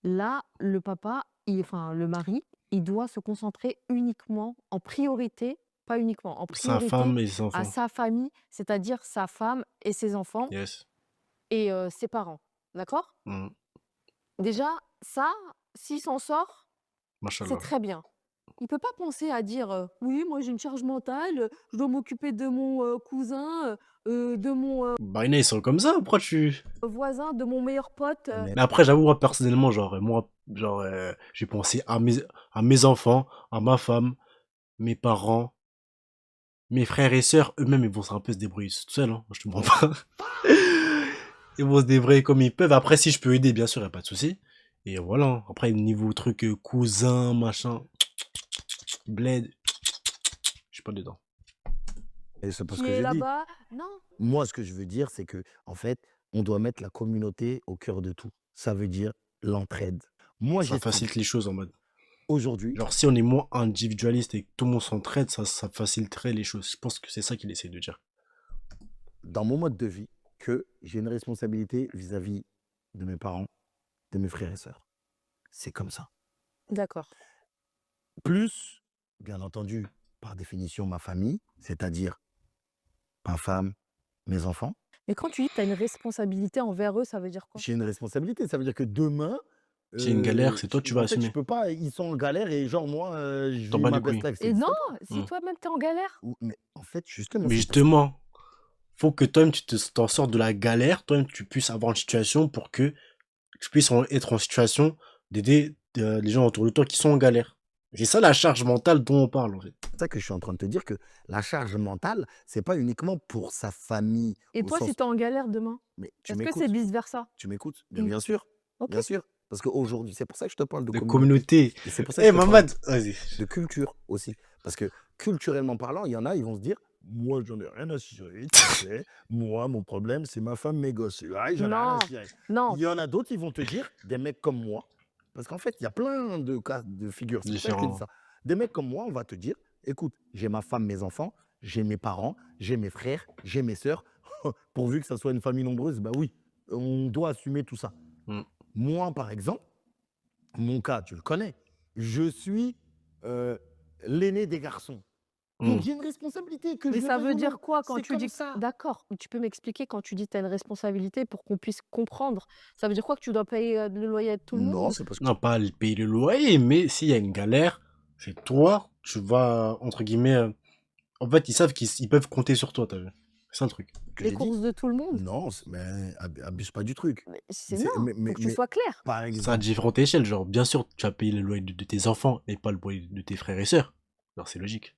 Là, le papa, enfin le mari, il doit se concentrer uniquement, en priorité, pas uniquement, en Sa priorité femme et ses à enfants. sa famille, c'est-à-dire sa femme et ses enfants Yes. et ses parents. D'accord? Mhm. Déjà, ça, s'il s'en sort, c'est Machallah. très bien. Il peut pas penser à dire oui, moi j'ai une charge mentale, je dois m'occuper de mon cousin, de mon Bah, ils sont comme ça, pourquoi tu. voisin, de mon meilleur pote. Mais après, j'avoue, moi, personnellement, j'ai pensé à mes enfants, à ma femme, mes parents, mes frères et sœurs, eux-mêmes, ils vont un peu se débrouiller tout seuls, hein, je te mens pas. Ils vont se débrouiller comme ils peuvent. Après, si je peux aider, bien sûr, y a pas de souci. Et voilà. Après, niveau truc cousin, machin, bled, je suis pas dedans. Et c'est pas ce Qui que est j'ai dit. là-bas? Non. Moi, ce que je veux dire, c'est que, en fait, on doit mettre la communauté au cœur de tout. Ça veut dire l'entraide. Moi, Ça j'estime. facilite les choses en mode. Aujourd'hui, Genre, si on est moins individualiste et que tout le monde s'entraide, ça faciliterait les choses. Je pense que c'est ça qu'il essaie de dire. dans mon mode de vie, que j'ai une responsabilité vis-à-vis de mes parents, de mes frères et sœurs. C'est comme ça. D'accord. Plus, bien entendu, par définition, ma famille, c'est-à-dire ma femme, mes enfants. Mais quand tu dis que tu as une responsabilité envers eux, ça veut dire quoi? J'ai une responsabilité. Ça veut dire que demain, S'il y a une galère, c'est toi que tu vas en fait, je assumer. peux pas. Ils sont en galère et genre, moi, je T'en vis bats ma les best couilles. life. Ça Et non, n'existe pas. si Hmm. toi-même t'es en galère. Mais en fait, justement, Mais c'est parce que justement, faut que toi-même t'en sortes de la galère, toi-même tu puisses avoir une situation pour que tu puisses être en situation d'aider les gens autour de toi qui sont en galère. C'est ça la charge mentale dont on parle en fait. ça que je suis en train de te dire que la charge mentale, c'est pas uniquement pour sa famille Et au toi, si sens. t'es en galère demain, Mais tu est-ce que c'est m'écoutes, vice-versa? tu m'écoutes. Mmh. Bien sûr, OK. bien sûr. Parce qu'aujourd'hui, c'est pour ça que je te parle de De communauté. communauté. Et c'est pour ça Eh que je te parle Mamad, vas-y. de culture aussi. Parce que culturellement parlant, il y en a, ils vont se dire, moi, j'en ai rien à cirer, tu sais. Moi, mon problème, c'est ma femme, mes gosses. Ah, j'en ai rien à Non, cirer. non. Il y en a d'autres, ils vont te dire, des mecs comme moi, parce qu'en fait, il y a plein de cas de figure. C'est pour ça que je te dis Différent. ça. Des mecs comme moi, on va te dire, écoute, j'ai ma femme, mes enfants, j'ai mes parents, j'ai mes frères, j'ai mes sœurs. Pourvu que ça soit une famille nombreuse, bah oui, on doit assumer tout ça. Hmm. Moi, par exemple, mon cas, tu le connais, je suis l'aîné des garçons. Donc Hmm. j'ai une responsabilité que Mais je ça veuille veut ou dire non. quoi quand C'est tu comme dis ça. d'accord, mais tu peux m'expliquer quand tu dis que tu as une responsabilité pour qu'on puisse comprendre? Ça veut dire quoi que tu dois payer, le loyer de tout le Non, monde? c'est parce que Non, pas payer le loyer, mais s'il y a une galère, c'est toi, tu vas, entre guillemets, en fait, ils savent qu'ils peuvent compter sur toi, t'as vu. C'est ça le truc. que Les j'ai dit. courses de tout le monde? Non, mais abuse pas du truc. Mais c'est C'est- non, mais, faut que tu mais, sois clair. par C'est à exemple, différentes échelles. Genre, bien sûr, tu vas payer le loyer de tes enfants, mais pas le loyer de tes frères et sœurs. Alors, c'est logique.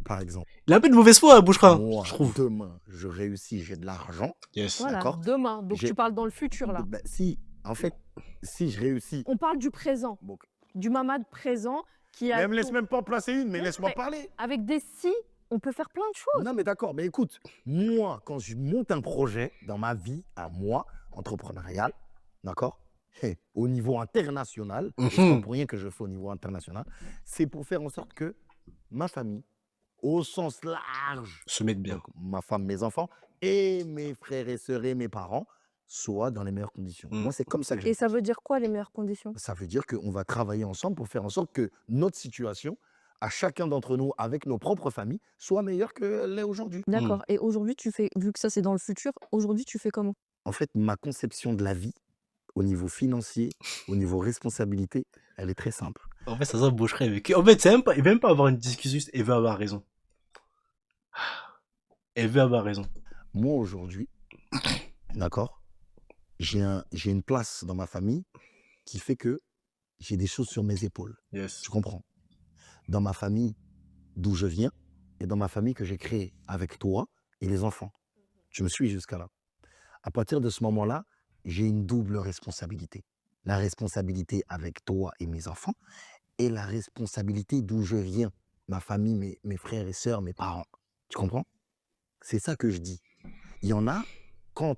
par exemple, Il a un peu de mauvaise foi, Bouchra, je moi, trouve. demain, je réussis, j'ai de l'argent, Yes. Voilà, d'accord. demain. Donc tu J'ai, parles dans le futur là. ben, si, en fait, si je réussis, On parle du présent, bon, du Mamad présent qui a mais me laisse tout. même pas en placer une, mais Non, laisse-moi mais parler. avec des si, on peut faire plein de choses. Non, mais d'accord, mais écoute, moi, quand je monte un projet dans ma vie, à moi, entrepreneurial, d'accord, au niveau international, et c'est pas Mhm. pour rien que je fais au niveau international, c'est pour faire en sorte que ma famille, au sens large, Se mettre bien. donc ma femme, mes enfants, et mes frères et sœurs et mes parents, soient dans les meilleures conditions. Mm. Moi, c'est comme ça que Et j'aime. ça veut dire quoi les meilleures conditions? Ça veut dire qu'on va travailler ensemble pour faire en sorte que notre situation, à chacun d'entre nous, avec nos propres familles, soit meilleure que l'est aujourd'hui. D'accord. Et aujourd'hui, tu fais, vu que ça c'est dans le futur, aujourd'hui tu fais comment? En fait, ma conception de la vie, au niveau financier, au niveau responsabilité, elle est très simple. En fait, ça sent Bouchra avec. En fait, il veut même pas avoir une discussion, juste, il veut avoir raison. Elle veut avoir raison. Moi, aujourd'hui, d'accord, j'ai une place dans ma famille qui fait que j'ai des choses sur mes épaules. Yes. Tu comprends? Dans ma famille d'où je viens et dans ma famille que j'ai créée avec toi et les enfants. Tu me suis jusqu'à là. À partir de ce moment-là, j'ai une double responsabilité. La responsabilité avec toi et mes enfants et la responsabilité d'où je viens, ma famille, mes frères et sœurs, mes parents. Tu comprends? C'est ça que je dis. Il y en a, quand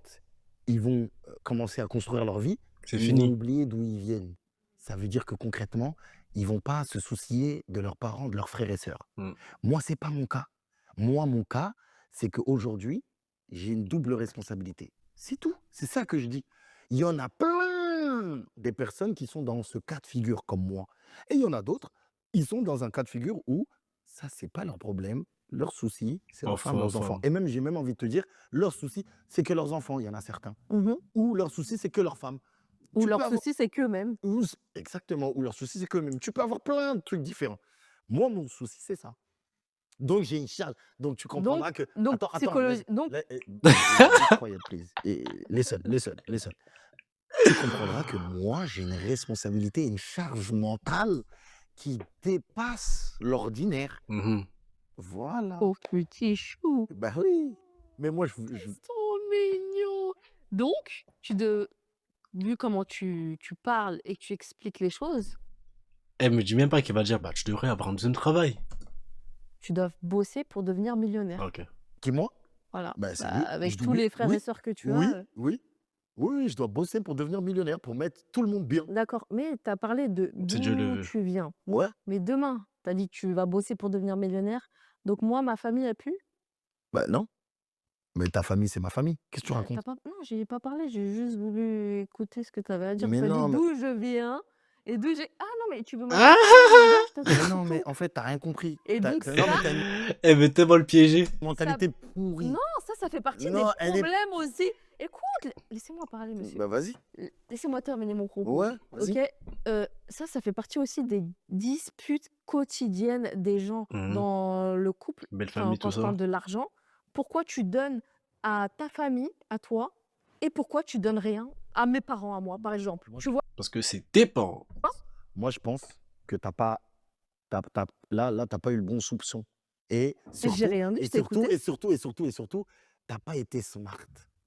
ils vont commencer à construire leur vie, C'est ils vont fini. oublier d'où ils viennent. Ça veut dire que concrètement, ils vont pas se soucier de leurs parents, de leurs frères et sœurs. Mm. Moi, c'est pas mon cas. Moi, mon cas, c'est qu'aujourd'hui, j'ai une double responsabilité. C'est tout. C'est ça que je dis. Il y en a plein des personnes qui sont dans ce cas de figure comme moi. Et il y en a d'autres, ils sont dans un cas de figure où ça, c'est pas leur problème. Leur souci, c'est leur femme, leurs enfants. Enfin. Et même, j'ai même envie de te dire, leur souci, c'est que leurs enfants, il y en a certains. Mhm. Ou leur souci, c'est que leur femme. Ou Tu leur peux avoir- souci c'est qu'eux-mêmes. Exactement. Ou leur souci, c'est qu'eux-mêmes. Tu peux avoir plein de trucs différents. Moi, mon souci, c'est ça. Donc, j'ai une charge. Donc, tu comprendras que. Donc Attends, psychologie. vas-y. Donc Be quiet, please. Listen. Tu comprendras que moi, j'ai une responsabilité, une charge mentale qui dépasse l'ordinaire. Mhm. Voilà. oh petit chou, Bah oui. Mais moi, c'est trop mignon. Donc vu comment tu parles et que tu expliques les choses, Elle me dit même pas qu'elle va dire, bah, tu devrais avoir un deuxième travail. tu dois bosser pour devenir millionnaire. Ok. Qui, moi? Voilà. Bah, c'est Bah, oui. avec Je dis tous oui, les frères oui, et sœurs que tu oui, as. oui. Oui, je dois bosser pour devenir millionnaire, pour mettre tout le monde bien. D'accord, mais tu as parlé de Si Dieu le d'où veut. tu viens. Ouais. Mais demain, tu as dit que tu vas bosser pour devenir millionnaire. Donc moi, ma famille a pu? Bah non, mais ta famille, c'est ma famille. Qu'est-ce que tu Tu racontes? pas non, j'y ai pas parlé, j'ai juste voulu écouter ce que tu avais à dire. Mais Tu as dit non, mais d'où je viens et d'où j'ai ah non, mais tu veux Ah m'insulter, mon gars, je mais t'insulte non, pour mais tout. en fait, tu rien compris. Et donc Non, mais ça, tu une Elle veut tellement le piéger. ça mentalité pourrie. non, ça fait partie des Non, elle est problèmes aussi. Écoute, laissez-moi parler, monsieur. bah vas-y. Laissez-moi terminer mon propos. Ouais, vas-y. OK? Ça fait partie aussi des disputes quotidiennes des gens Mhm. dans le couple. Belle Enfin, famille, quand tout je parle ça. de l'argent, pourquoi tu donnes à ta famille, à toi, et pourquoi tu donnes rien à mes parents, à moi, par exemple? Moi, Tu vois? Parce que c'est tes parents. Moi, je pense que t'as pas là, t'as pas eu le bon soupçon et J'ai surtout rien dit, et je t'ai surtout écouté. et surtout et surtout et surtout, tu pas été smart.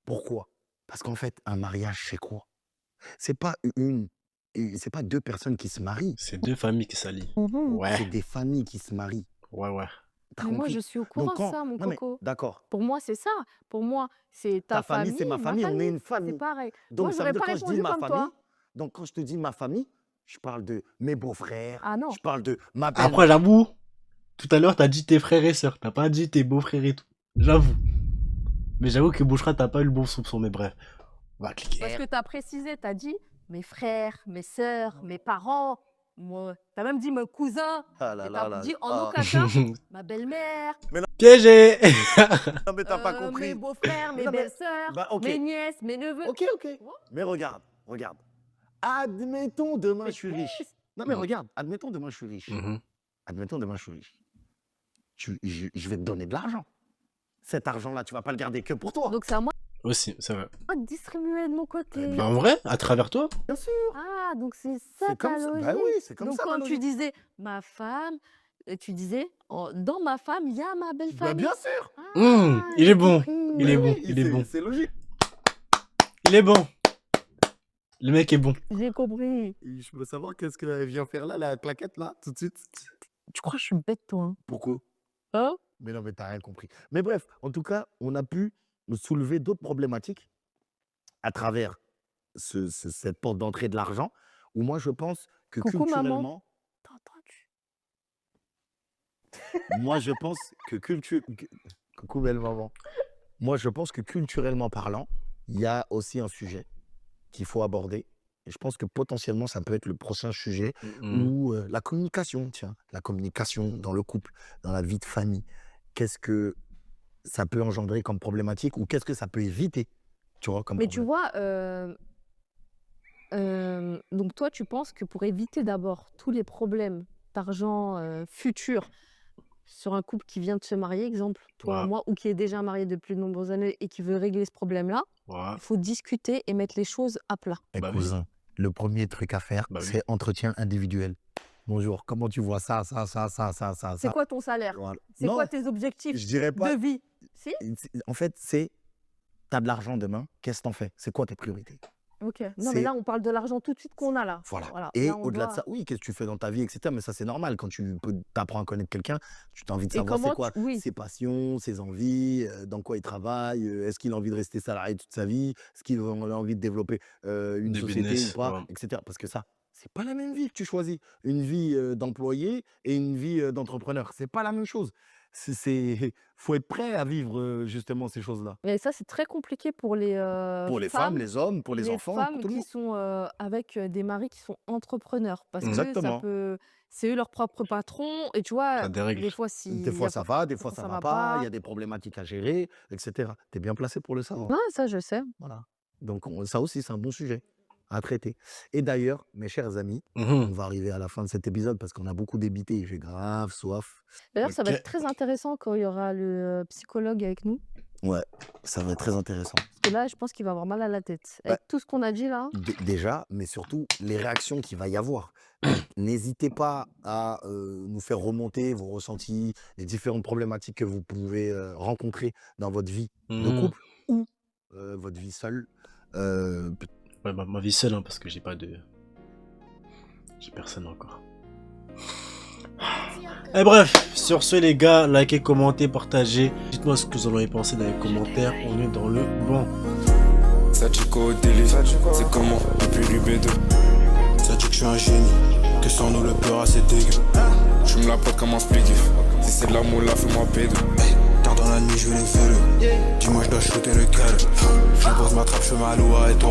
Pourquoi? Parce qu'en fait, un mariage, c'est quoi? C'est pas c'est pas 2 personnes qui se marient, C'est deux familles qui s'allient. Mmh. Ouais, c'est des familles qui se marient. ouais, ouais. Tu Mais moi, je compris? suis au Donc courant de quand ça, mon non mais coco. d'accord, Pour moi, c'est ça. Pour moi, c'est ta ta famille, c'est famille, ma ma famille, on est famille. une C'est famille. pareil. Moi, Donc ça veut j'aurais dire pas quand je dis répondu ma comme famille, toi. donc quand je te dis ma famille, je parle de mes beaux-frères, Ah non. je parle de ma Après, belle-mère. j'avoue, tout à l'heure, t'as dit tes frères et sœurs. T'as pas dit tes beaux-frères et tout. J'avoue. Mais j'avoue que Bouchra, t'as pas eu le bon soupçon. Mais bref, on va Parce cliquer. que tu as précisé, tu as dit mes frères, mes sœurs, mes parents. Moi, tu as même dit mes cousins. Ah là Et tu là as là dit en ah. aucun cas ma belle-mère, Piégé. Non mais t'as pas mes compris. beaux-frères, mes Non mais belles-sœurs, bah OK. mes nièces, mes neveux. OK. Tu vois? Mais regarde. Admettons demain Mais je suis oui, riche. Non mais regarde, admettons demain je suis riche. Mhm. Admettons demain je suis riche. Je vais te donner de l'argent. Cet argent-là, tu vas pas le garder que pour toi. donc c'est à moi Aussi, c'est vrai. de distribuer de mon côté. Bah, en vrai, à travers toi. Bien sûr. Ah, donc c'est ça C'est ta comme ça. logique. Bah oui, c'est comme Donc ça ma quand tu logique. disais ma femme, tu disais dans ma femme, il y a ma belle Bah famille. bien sûr. Ah, Il j'ai est bon. compris. Il Bah est oui, bon. Il est bon. c'est logique. Il est bon. Le mec est bon. J'ai compris. Et je veux savoir qu'est-ce qu'elle vient faire là, la plaquette là, tout de suite. Tu crois que je suis bête, toi, hein? Pourquoi? Hein? Mais non, mais t'as rien compris. Mais bref, en tout cas, on a pu soulever d'autres problématiques à travers cette porte d'entrée de l'argent, où moi je pense que Coucou maman. culturellement, T'as entendu? moi je pense que coucou belle maman. Moi je pense que culturellement parlant, il y a aussi un sujet qu'il faut aborder. Et je pense que potentiellement, ça peut être le prochain sujet Mhm. ou la communication, tiens, la communication dans le couple, dans la vie de famille. Qu'est-ce que ça peut engendrer comme problématique ou qu'est-ce que ça peut éviter, tu vois, comme Mais tu problème. vois, donc toi, tu penses que pour éviter d'abord tous les problèmes d'argent futurs sur un couple qui vient de se marier, exemple, toi, Ouais, moi, ou qui est déjà marié depuis de nombreuses années et qui veut régler ce problème-là, ouais. il faut discuter et mettre les choses à plat. Eh, Bah oui. cousin, le premier truc à faire, Bah oui. c'est entretien individuel. Bonjour, comment tu vois ça, ça, C'est ça? quoi ton salaire? Voilà. C'est Non, quoi tes objectifs je dirais pas. de vie? Si? En fait, c'est, t'as de l'argent demain, qu'est-ce que t'en fais? C'est quoi tes priorités? Ok. Non, mais C'est là, on parle de l'argent tout de suite qu'on a là. Voilà. Voilà. Et Là, on au-delà de doit. ça, oui, qu'est-ce que tu fais dans ta vie, etc. Mais ça, c'est normal. Quand tu apprends à connaître quelqu'un, tu as envie de Et savoir c'est comment quoi Oui. ses passions, ses envies, dans quoi il travaille, est-ce qu'il a envie de rester salarié toute sa vie, est-ce qu'il a envie de développer une Des société ou business, pas, ouais. etc. Parce que ça, c'est pas la même vie que tu choisis. Une vie d'employé et une vie d'entrepreneur. C'est pas la même chose. Faut être prêt à vivre justement ces choses-là. Mais ça, c'est très compliqué pour les Pour les femmes, femmes. les hommes, pour les Les enfants, pour femmes tout le qui monde. sont avec des maris qui sont entrepreneurs parce que ça Exactement. peut c'est eux leurs propres patrons et tu vois T'as des règles. des fois Des s'il y fois a ça pas va, des fois ça va pas, il y a des problématiques à gérer, etc. Tu es bien placé pour le savoir. ouais, ça je sais. Voilà. Donc ça aussi, c'est un bon sujet à traiter. Et d'ailleurs, mes chers amis, on Mhm. va arriver à la fin de cet épisode parce qu'on a beaucoup débité. J'ai grave soif. D'ailleurs, ça va Ok. être très intéressant quand il y aura le psychologue avec nous Ouais, ça va être très intéressant. parce que là, je pense qu'il va avoir mal à la tête Bah, avec tout ce qu'on a dit là. Déjà, mais surtout les réactions qu'il va y avoir. Donc, n'hésitez pas à nous faire remonter vos ressentis, les différentes problématiques que vous pouvez rencontrer dans votre vie de Mhm. couple ou votre vie seule. Peut- Ouais, ma vie seule, hein, parce que j'ai personne encore. Et bref, sur ce les gars, likez, commentez, partagez. Dites-moi ce que vous en avez pensé dans les commentaires. On est dans le bon. Ça dit quoi au délit? C'est comment depuis du B2? Ça dit que je suis un génie, que sans nous le peur c'est dégueu. Tu me la potes comme un split-gif. Si c'est de l'amour là, fais-moi pédo. Tard dans la nuit, je vais les faire. Dis-moi, je dois shooter le calme. Je pose ma trappe, je fais ma loi et toi.